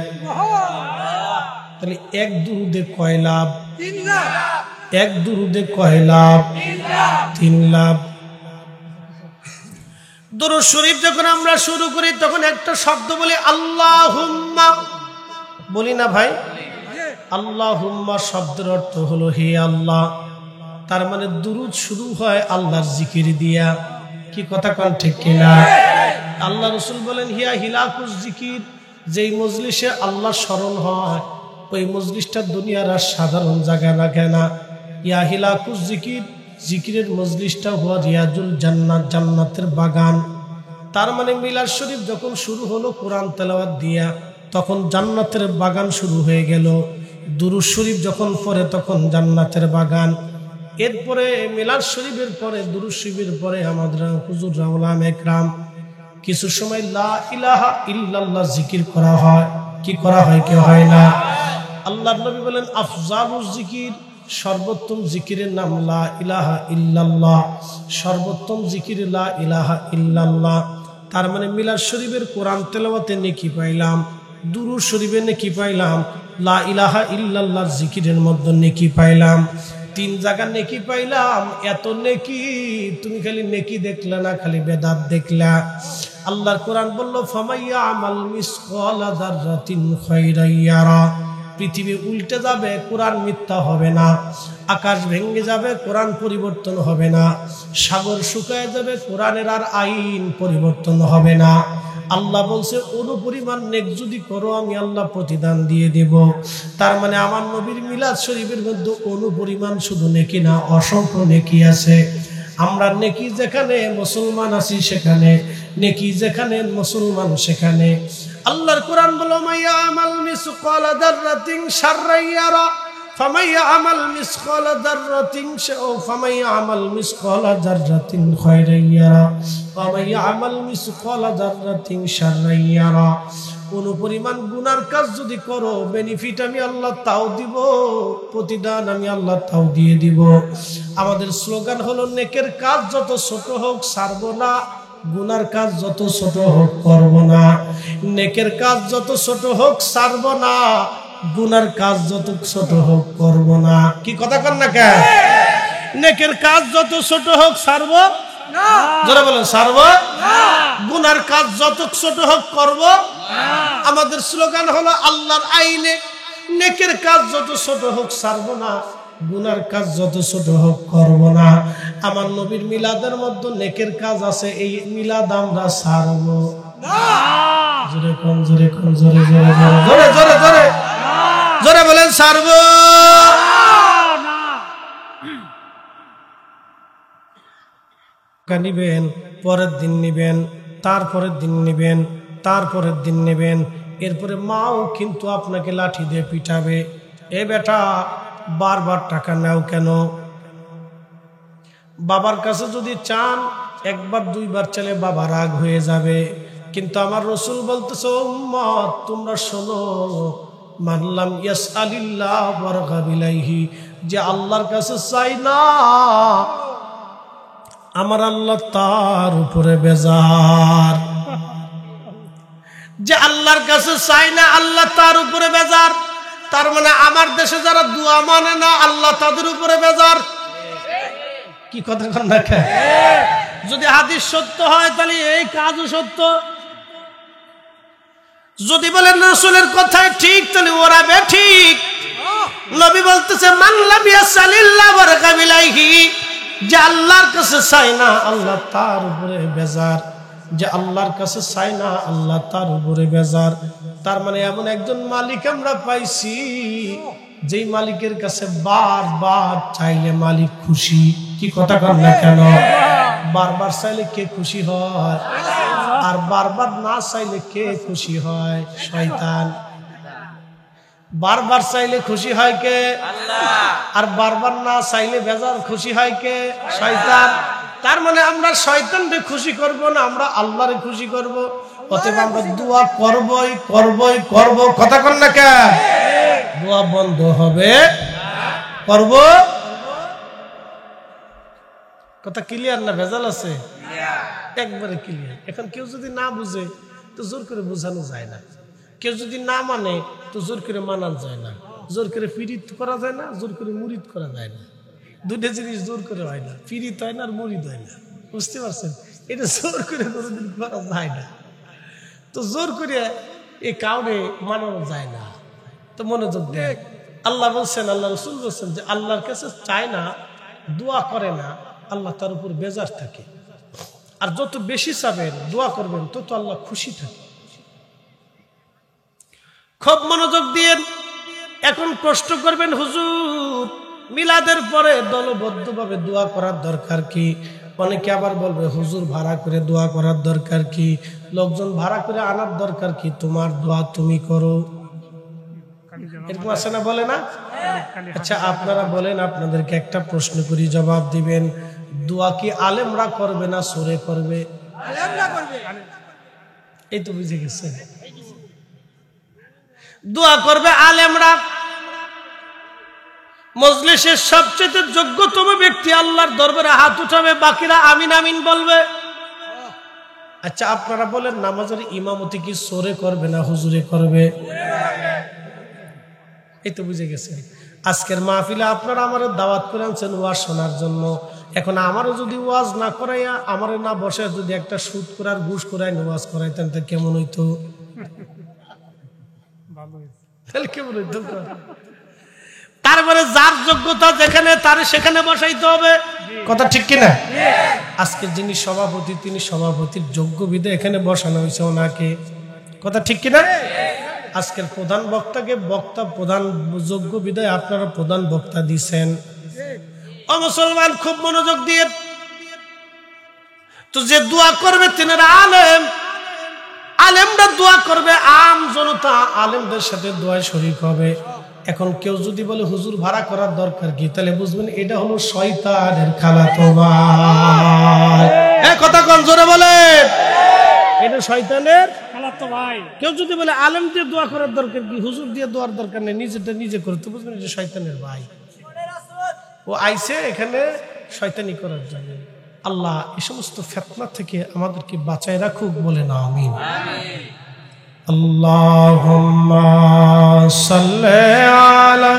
তাহলে এক দুরুদে কয় লাভ? 3 লাভ। এক দুরুদে কয় লাভ? 3 লাভ। দুরূদ শরীফ যখন আমরা শুরু করি তখন একটা শব্দ বলি আল্লাহুম্মা, বলি না ভাই? আল্লাহুম্মা শব্দের অর্থ হলো হে আল্লাহ। তার মানে দুরূদ শুরু হয় আল্লাহর জিকির দিয়া। কি কথা কোন ঠিক কিনা? আল্লাহ রাসূল বলেন হিয়া হিলাকুজ জিকির, যেই মজলিসে আল্লাহ স্মরণ হয় ওই মজলিসটা দুনিয়ার আর সাধারণ জায়গা রাখে না। ইয়া হিলাকুজ জিকির, জিকিরের মজলিসটা হুয়া রিয়াজুল জান্নাত, জান্নাতের বাগান। তার মানে মিলাদ শরীফ যখন শুরু হলো কোরআন তেলাওয়াত দিয়া, তখন জান্নাতের বাগান শুরু হয়ে গেল। দুরূদ শরীফ যখন পড়ে তখন জান্নাতের বাগান। এরপরে মিলাদ শরীফের পরে, দুরূদ শরীফের পরে আমাদের হুজুররা উলামা একরাম কিছু সময় লা ইলাহা ইল্লাল্লাহ জিকির করা হয়। কি করা হয়? কি হয় না? আল্লাহর নবী বলেন আফজালুজ জিকির, সর্বোত্তম জিকিরের নাম লা ইলাহা ইল্লাল্লাহ, সর্বোত্তম জিকির লা ইলাহা ইল্লাল্লাহ। তার মানে মিলাদ শরীফের কোরআন তেলাওয়াতে নেকি পাইলাম, দুরূদ শরীফে নেকি পাইলাম, লা ইলাহা ইল্লাল্লাহর জিকিরের মধ্যে নেকি পাইলাম। 3 জায়গা নেকি পাইলাম। এত নেকি, তুমি খালি নেকি দেখলা না, খালি বেদাত দেখলা। আল্লাহর কোরআন বলল ফামাইয়া আমাল মিসকালা যাররাতিন খায়রান ইয়ারা, পৃথিবী উল্টে যাবে, কোরআন মিথ্যা হবে না। আকাশ ভেঙে যাবে, কোরআন পরিবর্তন হবে না। সাগর শুকায় যাবে, কোরআনের আর আইন পরিবর্তন হবে না। আল্লাহ বলছে অনুপরিমাণ নেক যদি করো আমি আল্লাহ প্রতিদান দিয়ে দেব। তার মানে আমার নবীর মিলাদ শরীফের মধ্যে অনুপরিমাণ শুধু নেকি না, অসংখ্য নেকি আছে। আমরা নেকি যেখানে মুসলমান আছি সেখানে, নেকি যেখানে মুসলমান সেখানে। আল্লাহর কোরআন বলো মাইয়া আমাল মিসকালা যাররাতিন শাররান ইয়ারা ফামাইয়া আমাল মিসকালা যাররাতিন ফামাইয়া আমাল মিসকালা যাররাতিন খায়রান ইয়ারা ফামাইয়া আমাল মিসকালা যাররাতিন শাররান ইয়ারা। কোন পরিমাণ গুনার কাজ যদি করো, বেনিফিট আমি আল্লাহ তাও দিব, প্রতিদান আমি আল্লাহ তাও দিয়ে দিব। আমাদের স্লোগান হলো নেকের কাজ যত ছোট হোক ছাড়ব না, গুনার কাজ যত ছোট হোক করব না। নেকের কাজ যত ছোট হোক ছাড়ব না, গুনার কাজ যত ছোট হোক করব না। কি কথা কর না কে? নেকের কাজ যত ছোট হোক ছাড়ব না, যারা বলেন ছাড়ব না। গুনার কাজ যত ছোট হোক করব না। আমাদের স্লোগান হলো আল্লাহর আইনে নেকের কাজ যত ছোট হোক ছাড়ব না, গুনার কাজ যত ছোট হোক করব না। আমার নবীর মিলাদের মধ্যে নেকের কাজ আছে, এই মিলাদ আমরা ছাড়ব না। জোরে কোন, জোরে কোন, জোরে জোরে জোরে জোরে জোরে জোরে বলেন ছাড়ব না। নিবেন, পরের দিন নিবেন, তারপরের দিন নিবেন, তারপরের দিন নেবেন। এরপরে মাও কিন্তু আপনাকে লাঠি দিয়ে পিটাবে। এ বেটা বারবার টাকা নাও কেন? বাবার কাছে যদি চান একবার দুইবার চাইলে বাবা রাগ হয়ে যাবে, কিন্তু আমার রাসূল বলতেছে উম্মত তোমরা শোনো, মানলাম ইয়াসআলিল্লাহ ওয়ারগা বিলাইহি, যে আল্লাহর কাছে চাই না আমার আল্লাহ তার উপরে বেজার। যে আল্লাহর কাছে চাই না আল্লাহ তার উপরে বেজার, তার মানে আমার দেশে যারা দোয়া মানে না আল্লাহ তাদের উপরে বেজার। কি কথা কন না? যদি হাদিস সত্য হয় তাহলে এই কাজও সত্য। যদি বলেন রাসূলের কথাই ঠিক তাহলে ওরা ঠিক। নবী বলতেছে মান লাম ইয়াসালিল্লাহ ওয়ারগা বিলাইহি, যে আল্লাহর কাছে চাই না আল্লাহ তার উপরে বেজার। যে আল্লাহর কাছে চাই না আল্লাহ তার উপরে বেজার। তার মানে এমন একজন মালিক আমরা পাইছি যেই মালিকের কাছে বারবার চাইলে মালিক খুশি। কি কথা কন না কেন? বারবার চাইলে কে খুশি হয়? আর বারবার না চাইলে কে খুশি হয়? শয়তান। বারবার চাইলে খুশি হয় কে? আল্লাহ। আর বারবার না চাইলে বেজার খুশি হয় কে? শয়তান। তার মানে আমরা শয়তানকে খুশি করব না, আমরা আল্লাহরে খুশি করব। অতএব আমরা দোয়া করবই করবই করব। কথা কন না কে? দোয়া বন্ধ হবে করব। কথা ক্লিয়ার না ভেজাল আছে? একবারে ক্লিয়ার। এখন কেউ যদি না বুঝে তো জোর করে বোঝানো যায় না, কেউ যদি না মানে তো জোর করে মানানো যায় না, জোর করে ফিরিত করা যায় না, জোর করে মুরিদ করা যায় না। দুটো জিনিস জোর করে হয় না, ফিরিত হয় না আর মুরিদ হয় না। বুঝতে পারছেন? এটা জোর করে কোনোদিন করা যায় না। তো জোর করে এই কাউরে মানানো যায় না। তো মনোযোগ দেখ, আল্লাহ বলছেন, আল্লাহ রাসূল বলছেন যে আল্লাহর কাছে চায় না, দোয়া করে না, আল্লাহ তার উপর বেজার থাকে। আর যত বেশি চাবেন দোয়া করবেন তত আল্লাহ খুশি থাকে। খুব মনোযোগ দিয়ে এখন প্রশ্ন করবেন, হুজুর মিলাদের পরে দলবদ্ধভাবে দোয়া করার দরকার কি? অনেকে আবার বলবে হুজুর ভাড়া করে দোয়া করার দরকার কি? লোকজন ভাড়া করে আনার দরকার কি? তোমার দোয়া তুমি করো। এরকম আছে না? বলে না? আচ্ছা আপনারা বলেন, আপনাদেরকে একটা প্রশ্ন করি, জবাব দিবেন। দোয়া কি আলেমরা করবে না সরে করবে? এই তো বুঝে গেছে। দোয়া করবে আলেমরা। মজলিসের সবচেয়ে যোগ্যতম ব্যক্তি আল্লাহর দরবারে হাত উঠাবে, বাকিরা আমিন আমিন বলবে। আচ্ছা আপনারা বলেন, নামাজের ইমামতি কি সরে করবে না হুজুরে করবে? এই তো বুঝে গেছে। আজকের মাহফিলে আপনারা আমার দাওয়াত করে আনছেন ওয়াজ শোনার জন্য। এখন আমারও যদি ওয়াজ না করাইয়া, আমারে না বসে যদি একটা সুদ করার ঘুষ করাই ওয়াজ করাইতেন তো কেমন হইতো? তাহলে কেমন হইতো? তারপরে যার যোগ্যতা যেখানে তার সেখানে বসাইতে হবে। কথা ঠিক কিনা? আজকের যিনি সভাপতি তিনি সভাপতির যোগ্য বিধে এখানে বসানো হয়েছে ওনাকে। কথা ঠিক কিনা? আজকের প্রধান বক্তাকে বক্তা প্রধান যোগ্য বিধায় আপনারা প্রধান বক্তা দিচ্ছেন। ও মুসলমান খুব মনোযোগ দিয়ে, তো যে দোয়া করবে তিনারা আলেম, আলেমরা দোয়া করবে, আম জনতা আলেমদের সাথে দোয়ায় শরীক হবে। এখন কেউ যদি বলে হুজুর ভাড়া করার দরকার কি, তাহলে বুঝবেন এটা হলো শয়তানের খালাতো ভাই। কথা কোন জোরে বলে? এটা শয়তানের খালাতো ভাই। কেউ যদি বলে আলেম দিয়ে দোয়া করার দরকার কি, হুজুর দিয়ে দোয়ার দরকার নেই, নিজেটা নিজে করতে, বুঝবেন এটা শয়তানের ভাই। ও আইছে এখানে শয়তানি করার জন্য। আল্লাহ এই সমস্ত ফিতনা থেকে আমাদেরকে বাঁচায় রাখুক, বলে না আমিন। আল্লাহুম্মা সাল্লি আলা।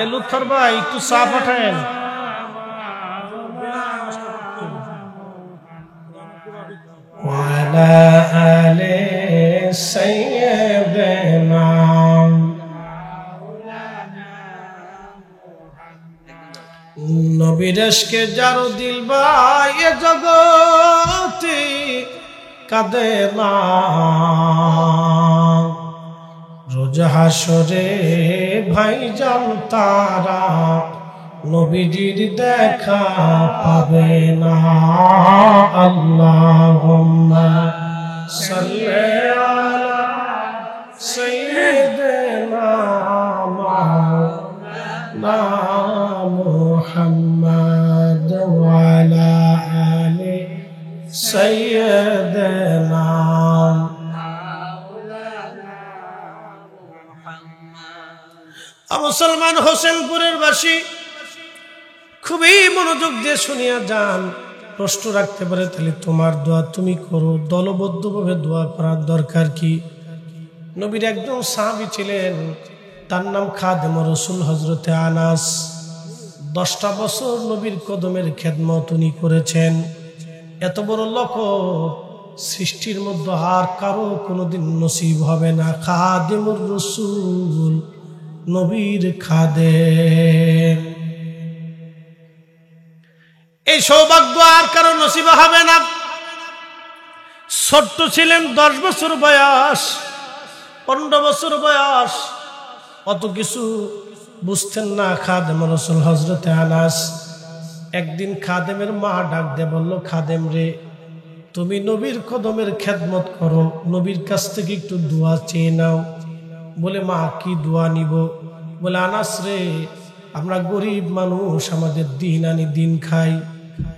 এ লুৎফর ভাই একটু চা পাঠায়েন। ওয়ালা আলে সাইয়্যিদিনা। নবীর ইশকে যার দিল ভাই এ জগতে কাঁদে না, রোজ হাসরে ভাইজান তারা নবীজির দেখা পাবে না। আল্লাহুম্মা সাল্লি আলা সাইয়্যিদিনা মাওলানা سيدنا মুসলমান হোসেনপুরের বাসী খুবই মনোযোগ দিয়ে শুনিয়া যান। প্রশ্ন রাখতে পারে, তাহলে তোমার দোয়া তুমি করো, দলবদ্ধভাবে দোয়া করার দরকার কি? নবীর একজন সাহাবী ছিলেন, তার নাম খাদেম রাসূল হযরতে আনাস। 10টা বছর নবীর কদমের খেদমত উনি করেছেন। এত বড় লকব সৃষ্টির মধ্যে আর কারো কোনোদিন নসিব হবে না। খাদেমুর রাসূল, নবীর খাদেম। এই সৌভাগ্য আর কারো নসিব হবে না। ছোট্ট ছিলেন, 10 বছর বয়স, 15 বছর বয়স, অত কিছু বুঝতেন না খাদেম রাসূল হযরতে আনাস। একদিন খাদেমের মা ডাক দিয়ে বলল, খাদেম রে, তুমি নবীর কদমের খেদমত করো, নবীর কাছ থেকে একটু দোয়া চেয়ে নাও। বলে, মা কি দোয়া নিব? বলে, আনাস রে, আমরা গরিব মানুষ, আমাদের দিন আনি দিন খাই,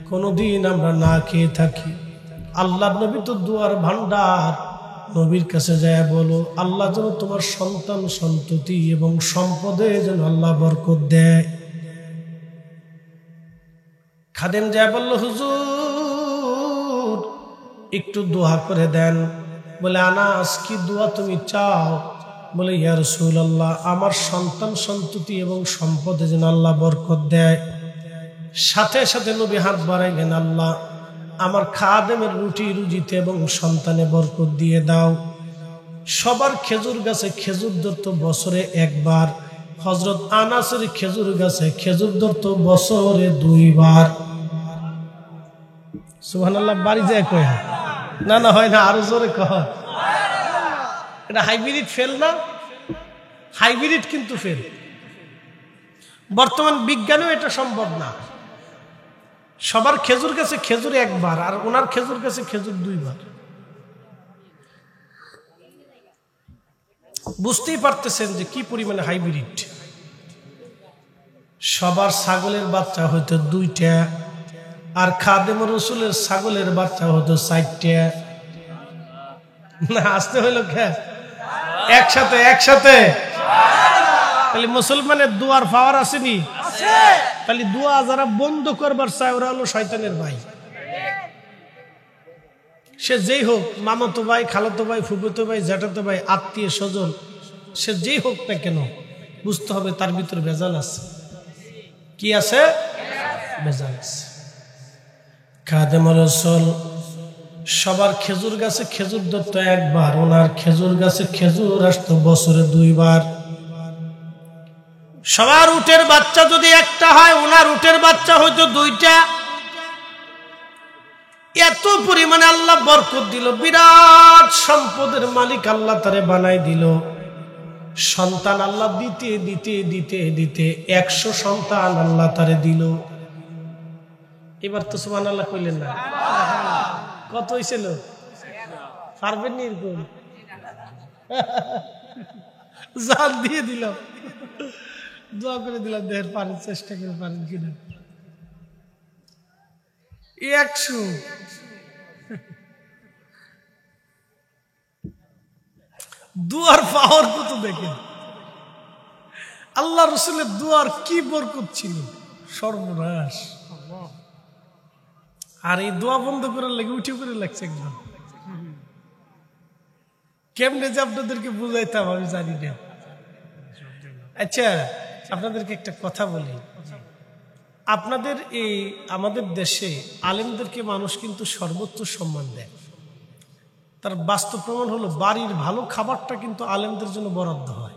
কোনোদিন আমরা না খেয়ে থাকি। আল্লাহর নবী তো দুয়ার ভান্ডার, নবীর কাছে যায় বলো, আল্লাহ যেন তোমার সন্তান সন্ততি এবং সম্পদে যেন আল্লাহ বরকত দেয়। খাদেম যায় বলল, হুজুর একটু দোয়া করে দেন। বলে, আনাস কি দোয়া তুমি চাও? বলে, ইয়া রাসূলুল্লাহ, আমার সন্তান সন্ততি এবং সম্পদে যেন আল্লাহ বরকত দেয়। সাথে সাথে নবী হাত বাড়াইলেন, আল্লাহ আমার খাদেমের রুটি রুজিতে এবং সন্তানে বরকত দিয়ে দাও। সবার খেজুর গাছে খেজুর ধরত বছরে একবার, হযরত আনাসের খেজুর গাছে খেজুর ধরত বছরে 2 বার। সুবহানাল্লাহ। বাড়ি যায় কয় না, না হয় না, আরো জোরে কহ। এটা হাইব্রিড ফেল না? হাইব্রিড কিন্তু ফেল। বর্তমান বিজ্ঞানেও এটা সম্ভব না। সবার খেজুর গাছে খেজুর একবার, আর ওনার খেজুর গাছে খেজুর 2 বার। বুঝতেই পারতেছেন যে কি পরিমাণে হাইব্রিড। সবার ছাগলের বাচ্চা হয়তো 2টা, আর খাদেম রাসূলের ছাগলের বাচ্চা হয়তো 4টা। না আসতে হইলো কে? একসাথে একসাথে। তাহলে মুসলমানের দুয়ার পাওয়ার আসেনি? তাহলে দুয়া যারা বন্ধ করবার চায় ওরা হলো শয়তানের ভাই। সে যেই হোক, মামাতো ভাই, খালাতো ভাই, ফুফাতো ভাই, জ্যাঠাতো ভাই, আত্মীয় স্বজন, সে যেই হোক না কেন, বুঝতে হবে তার ভিতরে ভেজাল আছে। কি আছে? ভেজাল আছে। খাদেম রাসূল সবার খেজুর গাছে খেজুর ধরত একবার, ওনার খেজুর গাছে খেজুর আসতো বছরে 2 বার। সবার উটের বাচ্চা যদি একটা হয়, ওনার উটের বাচ্চা হয়তো 2টা। এত পরিমাণে আল্লাহ বরকত দিল, বিরাট সম্পদের মালিক আল্লাহ তারে বানাই দিল। সন্তান আল্লাহ দিতে দিতে দিতে দিতে 100 সন্তান আল্লাহ তারে দিল। এবার তো সুবহানাল্লাহ কইলেন না? কত হয়েছিল? পারবেন নি এরকম? জান দিয়ে দিলাম, দোয়া করে দিলাম, দেহের পারেন, চেষ্টা করে পারেন কিনা। 100। দুয়ার পাওয়ার কত দেখেন। আল্লাহ রাসূলের দুয়ার কি বরকত ছিল, সর্বনাশ। আর এই দোয়া বন্ধ করার লাগে উঠে করে লাগছে একদম। কেমনে যে আপনাদেরকে বুঝাইতাম আমি জানি না। আচ্ছা, আপনাদেরকে একটা কথা বলি। আপনাদের এই আমাদের দেশে আলেমদেরকে মানুষ কিন্তু সর্বোচ্চ সম্মান দেয়। তার বাস্তব প্রমাণ হলো, বাড়ির ভালো খাবারটা কিন্তু আলেমদের জন্য বরাদ্দ হয়।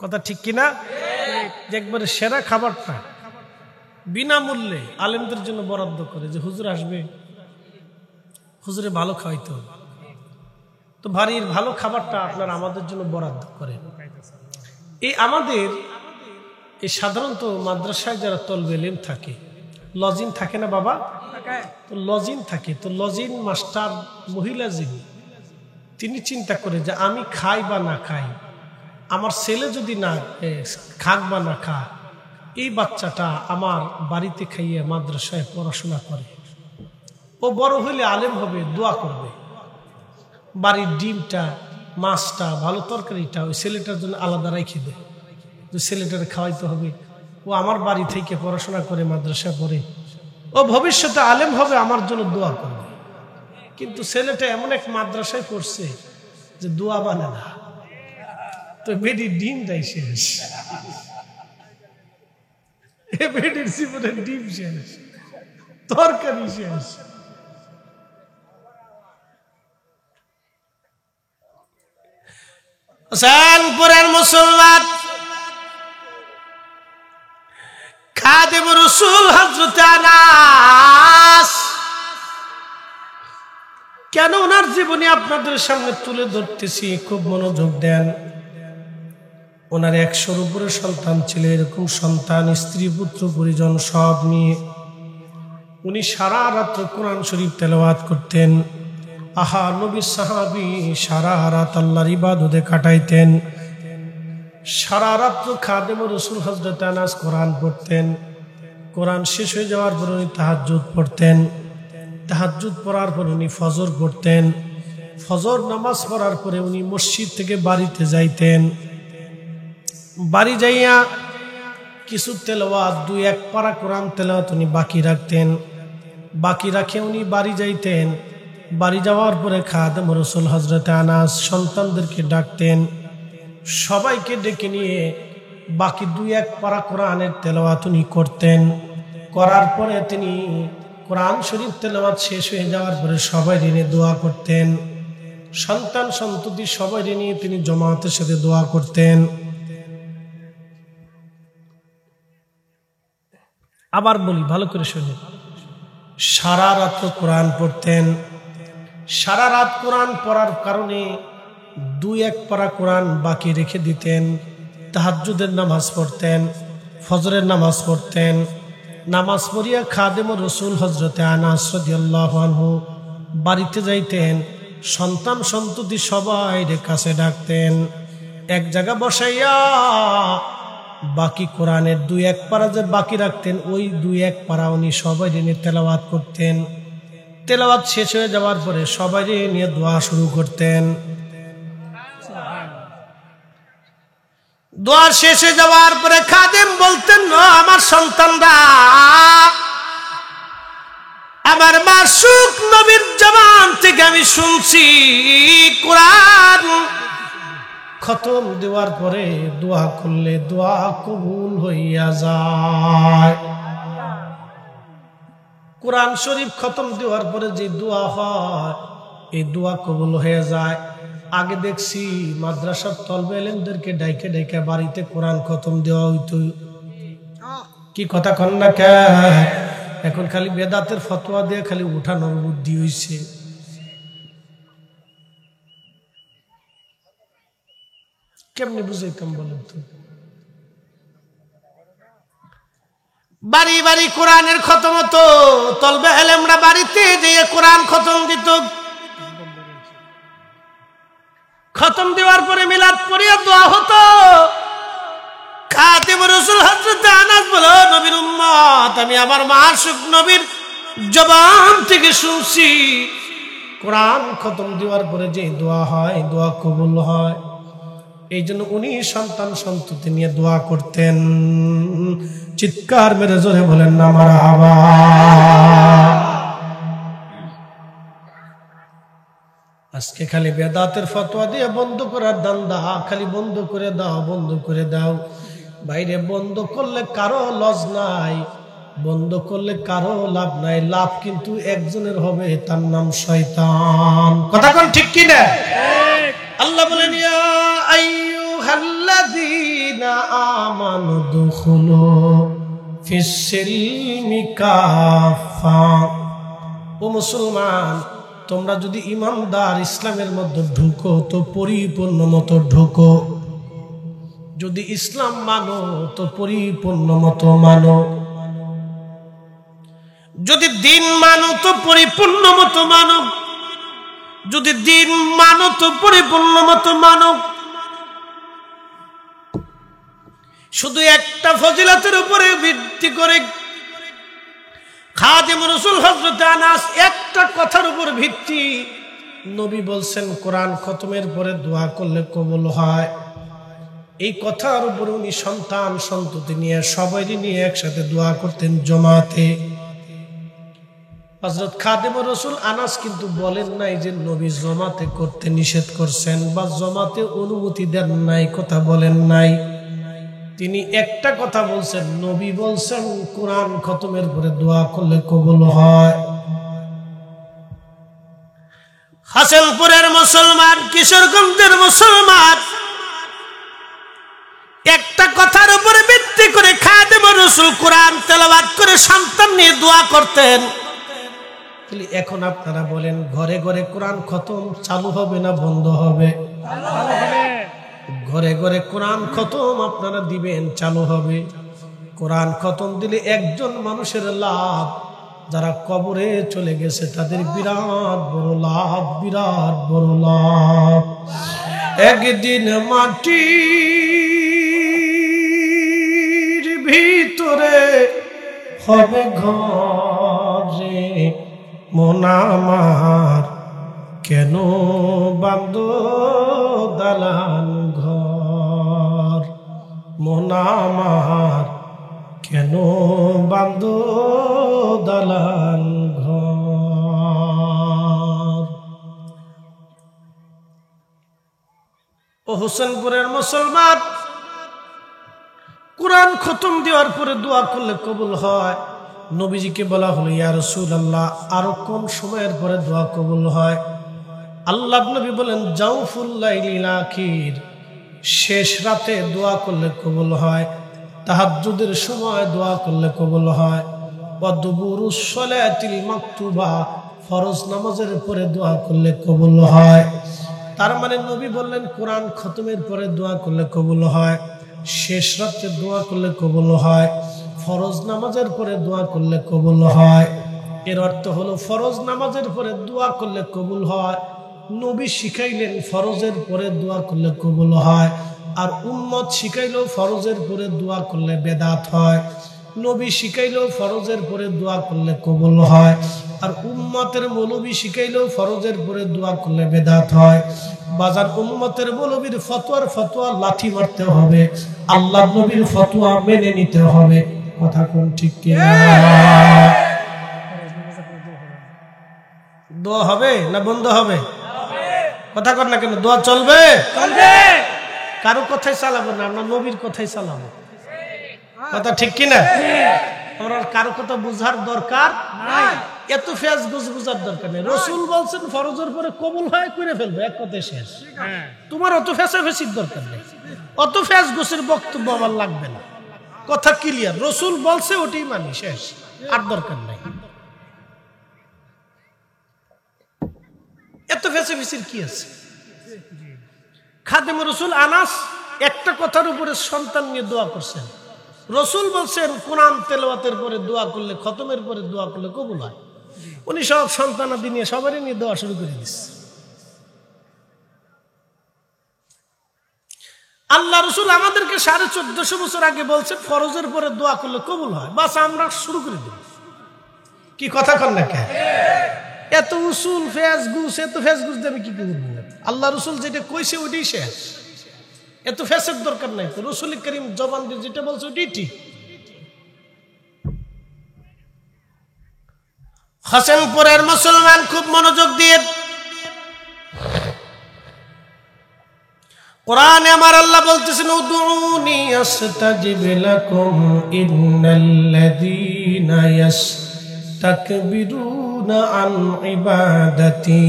কথা ঠিক কিনা? যে একবারে সেরা খাবারটা বিনামূল্যে আলেমদের জন্য বরাদ্দ করে, যে হুজুর আসবে, হুজুরে ভালো খাওয়াইতে হবে, তো বাড়ির ভালো খাবারটা আপনার আমাদের জন্য বরাদ্দ করে। এই আমাদের এই সাধারণত মাদ্রাসায় যারা তলবে ইলম থাকে, লজিং থাকে না বাবা? তো লজিং থাকে, তো লজিং মাস্টার মহিলা যিনি, তিনি চিন্তা করে যে আমি খাই বা না খাই, আমার ছেলে যদি না খাক বা না খা, এই বাচ্চাটা আমার বাড়িতে খাইয়ে মাদ্রাসায় পড়াশোনা করে, ও বড় হইলে আলেম হবে, দোয়া করবে, বাড়ির ডিমটা, মাছটা, ভালো তরকারিটা ওই ছেলেটার জন্য আলাদা রেখে দেয়, যে ছেলেটার খাওয়াইতে হবে, ও আমার বাড়ি থেকে পড়াশোনা করে মাদ্রাসা পড়ে, ও ভবিষ্যতে আলেম হবে, আমার জন্য দোয়া করবে। কিন্তু ছেলেটা এমন এক মাদ্রাসায় পড়ছে যে দোয়া মানে না, তো বেডির ডিমটাই শেষ, বেডির জীবনের ডিম শেষ, তরকারি শেষ। হোসেনপুরের মুসলমান খাদিম রাসূল হযরত আনাস, কেন ওনার জীবনী আপনাদের সামনে তুলে ধরতেছি, খুব মনোযোগ দেন। ওনার 100-র উপরে সন্তান ছিল, এরকম সন্তান, স্ত্রী, পুত্র, পরিজন সব নিয়ে উনি সারা রাত্র কোরআন শরীফ তেলাওয়াত করতেন। আহা, নবী সাহাবী সারা রাত আল্লাহর ইবাদতে কাটাইতেন। সারা রাত্র খাদিম রাসূল হযরত আনাস কোরআন পড়তেন। কোরআন শেষ হয়ে যাওয়ার পর উনি তাহাজ্জুদ পড়তেন। তাহাজ্জুদ পড়ার পর উনি ফজর পড়তেন। ফজর নামাজ পড়ার পরে উনি মসজিদ থেকে বাড়িতে যাইতেন। বাড়ি যাইয়া কিছু তেলাওয়াত, 2-1 পারা কোরআন তেলাওয়াত উনি বাকি রাখতেন। বাকি রাখে উনি বাড়ি যাইতেন। বাড়ি যাওয়ার পরে খাদিম রাসূল হযরত আনাস সন্তানদেরকে ডাকতেন, সবাইকে ডেকে নিয়ে বাকি 2-1 পারা কোরআনের তেলাওয়াত উনি করতেন। করার পরে তিনি কোরআন শরীফ তেলাওয়াত শেষ হয়ে যাওয়ার পরে সবাই নিয়ে দোয়া করতেন। সন্তান সন্ততি সবাই নিয়ে তিনি জামাতের সাথে দোয়া করতেন। আবার বলি, ভালো করে শুনুন, সারা রাত কোরআন পড়তেন। সারা রাত কোরআন পড়ার কারণে 2-1 পারা কোরআন বাকি রেখে দিতেন। তাহাজ্জুদের নামাজ পড়তেন, ফজরের নামাজ পড়তেন। নামাজ পড়িয়া খাদিম রাসূল হযরত আনাস রাদিয়াল্লাহু আনহু বাড়িতে যাইতেন। সন্তান সন্ততি সবাই কাছে ডাকতেন, এক জায়গা বসাইয়া বাকি কোরআনের 2-1 পারা যে বাকি রাখতেন, ওই 2-1 পারা উনি সবাই নিয়ে তেলাওয়াত করতেন। তেলাওয়াত শেষ হয়ে যাওয়ার পরে সবাই নিয়ে দোয়া শুরু করতেন। দোয়া শেষ হয়ে যাওয়ার পরে খাদিম বলতেন, আমার সন্তানরা, আমার মাসুক নবীর জবান থেকে আমি শুনছি কোরআন খতম দেওয়ার পরে দোয়া করলে দোয়া কবুল হইয়া যায়। কোরআন শরীফ খতম দেওয়ার পরে যে দোয়া হয়, এই দোয়া কবুল হয়ে যায়। আগে দেখছি মাদ্রাসার তলবে এলেমদেরকে ডাইকে ডাইকে বাড়িতে কোরআন খতম দেওয়া হইতো। কি কথা কন না কে? এখন খালি বেদাতের ফতোয়া দিয়ে খালি উঠানোর বুদ্ধি হইছে। কেমনি বুঝাইতাম বলেন তো? বাড়ি বাড়ি কোরআনের খতম হতো, তলবে এলেমরা বাড়িতে যেয়ে কোরআন খতম দিত। খতম দেওয়ার পরে মিলাদ পড়িয়া দোয়া হতো। খাদিম রাসূল হযরত আনাস বলো, নবীর উম্মত, আমি আমার মাসুক নবীর জবান থেকে শুনছি কোরআন খতম দেওয়ার পরে যে দোয়া হয়, দোয়া কবুল হয়। এই জন্য উনি সন্তান সন্ততি নিয়ে দোয়া করতেন। চিৎকার মেরে জোরে বলেন না মারহাবা। আজকে খালি বেদাতের ফতোয়া দিয়ে বন্ধ করার দান্দা, খালি বন্ধ করে দাও, বন্ধ করে দাও। বাইরে বন্ধ করলে কারো লজ নাই, বন্ধ করলে কারো লাভ নাই। লাভ কিন্তু একজনের হবে, তার নাম শয়তান। কথা কোন ঠিক কি না? আল্লাহ বলেন, ইয়া আইয়ুহাল্লাযীনা আমানু দুখুলু ফিস-সিলমি কাফা। ও মুসলমান, তোমরা যদি ইমানদার ইসলামের মধ্যে ঢুকো তো পরিপূর্ণ মতো ঢুকো। যদি ইসলাম মানো তো পরিপূর্ণ মতো মানো। যদি দিন মানো তো পরিপূর্ণ মতো মানো। যদি দিন মানো তো পরিপূর্ণ মতো মানো। শুধু একটা ফজিলতের উপরে ভিত্তি করে খাদিম রাসূল হযরত আনাস একটা কথার উপর ভিত্তি, নবী বলছেন কোরআন খতমের পরে দোয়া করলে কবুল হয়। এই কথার উপর উনি সন্তান সন্ততি নিয়ে সবাই নিয়ে একসাথে দোয়া করতেন জমাতে। হযরত খাদিম রাসূল আনাস কিন্তু বলেন নাই যে নবী জমাতে করতে নিষেধ করছেন বা জমাতে অনুমতি দেন নাই, কথা বলেন নাই। তিনি একটা কথা বলছেন, নবী বলছেন কোরআন খতমের পরে দোয়া করলে কবুল হয়। হাসেনপুরের মুসলমান, কিশোরগঞ্জের মুসলমান, একটা কথার উপরে ভিত্তি করে খাদিম রাসূল কোরআন তেলাওয়াত করে সন্তান নিয়ে দোয়া করতেন। এখন আপনারা বলেন ঘরে ঘরে কোরআন খতম চালু হবে না বন্ধ হবে? ঘরে ঘরে কোরআন খতম আপনারা দিবেন, চালু হবে। কোরআন খতম দিলে একজন মানুষের লাভ, যারা কবরে চলে গেছে তাদের বিরাট বড় লাভ, বিরাট বড় লাভ। একদিন মাটির ভিতরে হবে ঘরে, মন আমার কেন বাঁধ দালান ঘর, মন আমার কেন বাঁধ দালান ঘর। ও হোসেনপুরের মুসলমান, কোরআন খতম দেওয়ার পরে দোয়া করলে কবুল হয়। নবীজিকে বলা হলো ইয়া রাসূলুল্লাহ আরো কোন সময়ের পরে দোয়া কবুল হয়? আল্লাহ নবী বলেন জাওফুল লাইলিল আখির, শেষ রাতে দোয়া করলে কবুল হয়। তাহাজ্জুদের সময় দোয়া করলে কবুল হয়। ওয়া দুবুরুস সালাতিল মাকতুবা, ফরজ নামাজের পরে দোয়া করলে কবুল হয়। তার মানে নবী বললেন কোরআন খতমের পরে দোয়া করলে কবুল হয়, শেষ রাতে দোয়া করলে কবুল হয়, ফরজ নামাজের পরে দোয়া করলে কবুল হয়। এর অর্থ হলো ফরজ নামাজের পরে দোয়া করলে কবুল হয়। নবী শিখাইলেন ফরজের পরে দোয়া করলে কবুল হয়, আর উম্মত শিখাইলেও ফরজের পরে দোয়া করলে বেদাত হয়। নবী শিখাইলেও ফরজের পরে দোয়া করলে কবুল হয়, আর উম্মতের মৌলবী শিখাইলেও ফরজের পরে দোয়া করলে বেদাত হয়। বাজার উম্মতের মৌলবীর ফতোয়া লাঠি মারতে হবে, আল্লাহ নবীর ফতোয়া মেনে নিতে হবে। কথা কোন ঠিক কিনা? দোয়া হবে না বন্ধ হবে? কথা কর না কেন? দোয়া চলবে, কারো কথাই চালাবো না, আমরা নবীর কথাই চালাবো। কথা ঠিক কিনা? আমরা কারো কথা বুঝার দরকার নাই, এত ফেজ বুঝার দরকার নেই। রাসূল বলছেন ফরজের পরে কবুল হয়, করে ফেলবে, এক কথায় শেষ। তোমার অত ফেঁচাফেঁচির দরকার নেই, অত ফেজ গোছের বক্তব্য আমার লাগবে না। কথা ক্লিয়ার, রাসূল বলছে ওটাই মানি, শেষ, আর দরকার নাই। এত ফেঁচাফেঁচির কি আছে? খাদিম রাসূল আনাস একটা কথার উপরে সন্তান নিয়ে দোয়া করছেন। রাসূল বলছেন কোরআন তেলাওয়াতের পরে দোয়া করলে, খতমের পরে দোয়া করলে কবুল হয়। উনি সব সন্তানাদি নিয়ে সবারই নিয়ে দোয়া শুরু করে দিচ্ছে। আল্লাহ রাসূল আমাদেরকে 1450 বছর আগে বলছেন ফরজের পরে দোয়া করলে কবুল হয়, বাস আমরা শুরু করে দেব। কি কথা কন না কে? এত উসুল ফেজ গুস, এত ফেজ গুস দিয়ে আমি কি করব? আল্লাহ রাসূল যেটা কইছে ওইটাই শেষ, এত ফেসের দরকার নাই। তো রাসূল করিম জবান দিয়ে যেটা বলছে ওইটাই ঠিক। হাসেনপুরের মুসলমান খুব মনোযোগ দিয়ে কোরআনে আমার আল্লাহ বলতেছেন উদউনি আস্তাজিব লাকুম ইন্নাল্লাযীনা ইয়াস্তাকবিরুনা আন ইবাদাতি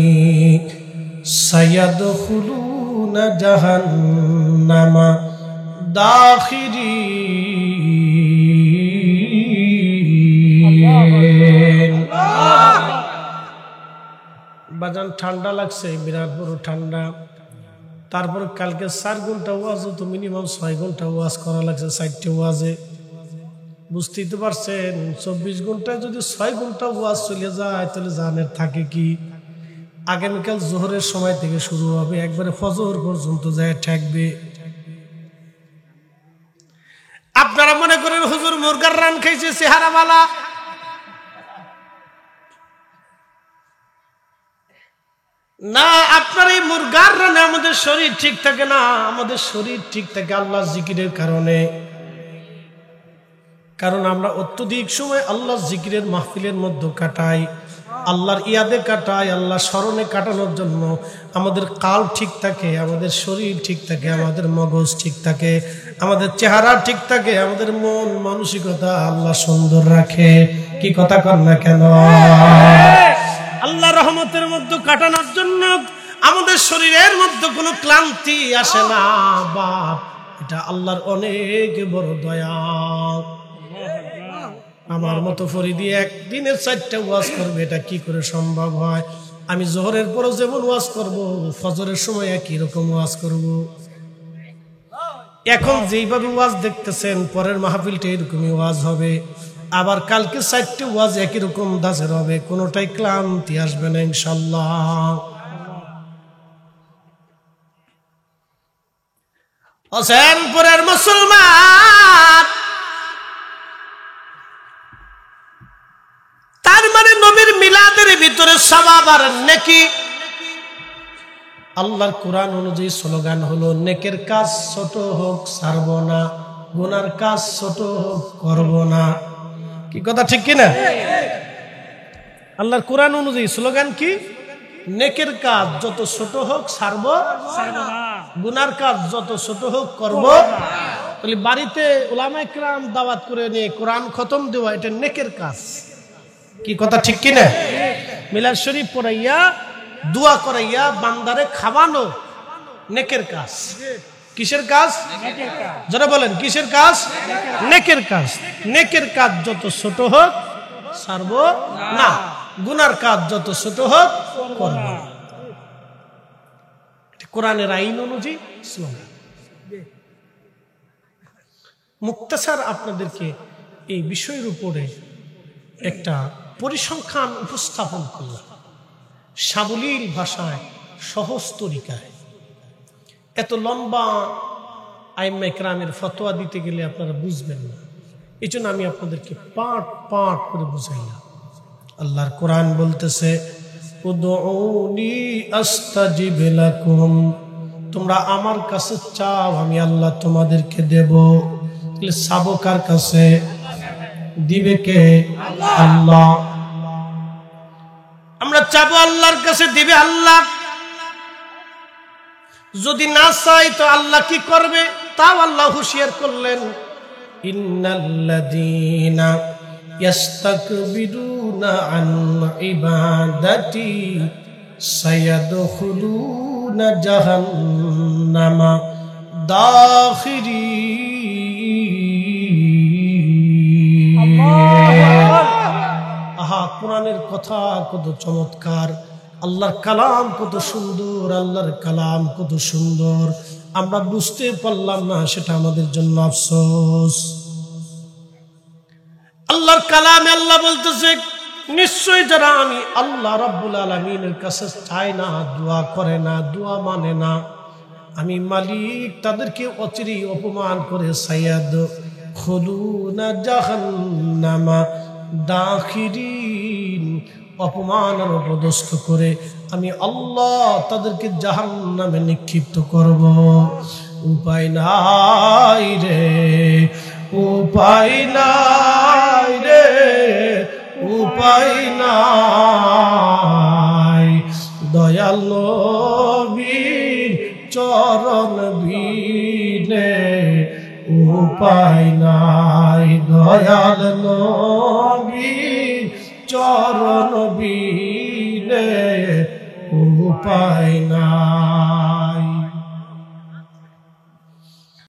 সায়াদখুলুনা জাহান্নামা দাখিরিন। বাজান ঠান্ডা লাগছে, বিরাট বড় ঠান্ডা। তারপর কালকে 4 ঘন্টা ওয়াজ, তো মিনিমাম 6 ঘন্টা ওয়াজ করা লাগছে, 4টে ওয়াজে। বুঝতেই তো পারছেন 24 ঘন্টায় যদি 6 ঘন্টা ওয়াজ চলে যায় তাহলে জানের থাকে কি? আগামীকাল জোহরের সময় থেকে শুরু হবে, একবারে ফজর পর্যন্ত যায় ঠেকবে। আপনারা মনে করেন হুজুর মুরগার রান খাইছে চেহারাওয়ালা, না, আপনার এই মুরগার রানে আমাদের শরীর ঠিক থাকে না। আমাদের শরীর ঠিক থাকে আল্লাহ জিকিরের কারণে। কারণ আমরা অত্যধিক সময় আল্লাহ জিকিরের মাহফিলের মধ্যে কাটাই, আল্লাহর ইয়াদে কাটাই, আল্লাহ স্মরণে কাটানোর জন্য আমাদের কাল ঠিক থাকে, আমাদের শরীর ঠিক থাকে, আমাদের মগজ ঠিক থাকে, আমাদের চেহারা ঠিক থাকে, আমাদের মন মানসিকতা আল্লাহ সুন্দর রাখে। কি কথা কর না কেন? আল্লাহ রহমতের মধ্যে কাটানোর জন্য আমাদের শরীরের মধ্যে কোনো ক্লান্তি আসে না। বাপ, এটা আল্লাহর অনেক বড় দয়া। আমার মতো ফরিদি একদিনের 4টা ওয়াজ করবে, এটা কি করে সম্ভব হয়? আমি জোহরের পরও যেমন ওয়াজ করব, ফজরের সময় একই রকম ওয়াজ করব। এখন যেইভাবে ওয়াজ দেখতেছেন, পরের মাহফিলটা এরকমই ওয়াজ হবে। আবার কালকে 4টে ওয়াজ একই রকম দাসের হবে, কোনোটাই ক্লান্তি আসবে না ইনশাল্লাহ। হোসেনপুরের মুসলমান, তার মানে নবীর মিলাদের ভিতরে সওয়াব আর নেকি। আল্লাহর কোরআন অনুযায়ী স্লোগান হলো, নেকের কাজ ছোট হোক ছাড়ব না, গুনার কাজ ছোট হোক করব না। কি কথা ঠিক কিনা? আল্লাহর কোরআন অনুযায়ী স্লোগান কি? নেকের কাজ যত ছোট হোক ছাড়ব না, গুনার কাজ যত ছোট হোক করব। তাহলে বাড়িতে উলামায়ে কিরাম দাওয়াত করে নিয়ে কোরআন খতম দেওয়া, এটা নেকের কাজ। কি কথা ঠিক কিনা? মিলাদ শরীফ পড়াইয়া দোয়া করাইয়া বান্দারে খাওয়ানো নেকের কাজ। কিসের কাজ? যারা বলেন কিসের কাজ? নেকের কাজ। নেকের কাজ যত ছোট হোক ছাড়ব না, গুনার কাজ যত ছোট হোক করব। কোরআনের আইন অনুযায়ী স্লোগান। মুক্তাসার আপনাদেরকে এই বিষয়ের উপরে একটা পরিসংখ্যান উপস্থাপন করলাম, সাবলীল ভাষায়, সহজ তরিকায়। এত লম্বা আইম্মায়ে কেরামের ফতোয়া দিতে গেলে আপনারা বুঝবেন না, এই জন্য আমি আপনাদেরকে পাঠ পাঠ করে বুঝাইলাম। আল্লাহর কোরআন বলতেছে, উদউনি আস্তাজিব লাকুম, তোমরা আমার কাছে চাও, আমি আল্লাহ তোমাদেরকে দেব। তাহলে চাবো কার কাছে? দিবে কে? আল্লাহ। আমরা চাবো আল্লাহর কাছে, দিবে আল্লাহ। যদি না চাই তো আল্লাহ কি করবে? তাও আল্লাহ হুঁশিয়ার করলেন, ইন্নাল্লাযীনা ইস্তাকবিরুনা আন ইবাদাতি সায়াদখুলুনা জাহান্নামা দাখিরিন। আহা, কোরআনের কথা কত চমৎকার, আল্লাহর কালাম কত সুন্দর, আল্লাহর কালাম কত সুন্দর। আমরা বুঝতে পারলাম না, সেটা আমাদের জন্য আফসোস। আল্লাহর কালামে আল্লাহ বলতেছে, নিশ্চয় যারা আমি আল্লাহ রাব্বুল আলামিনের কাছে চায় না, দোয়া করে না, দোয়া মানে না, আমি মালিক তাদেরকে অচিরেই অপমান করে সাইয়াদ খুলুনা জাহান্নামা দাখিরিন, অপমান আর অপদস্থ করে আমি আল্লাহ তাদেরকে জাহান্নামে নিক্ষিপ্ত করব। উপায় নাই রে, উপায় নাই রে, উপায় নাই। দয়াল নবীর চরণ বিনে উপায় নাই, দয়াল নবীর চরণ বিনে উপায় নাই।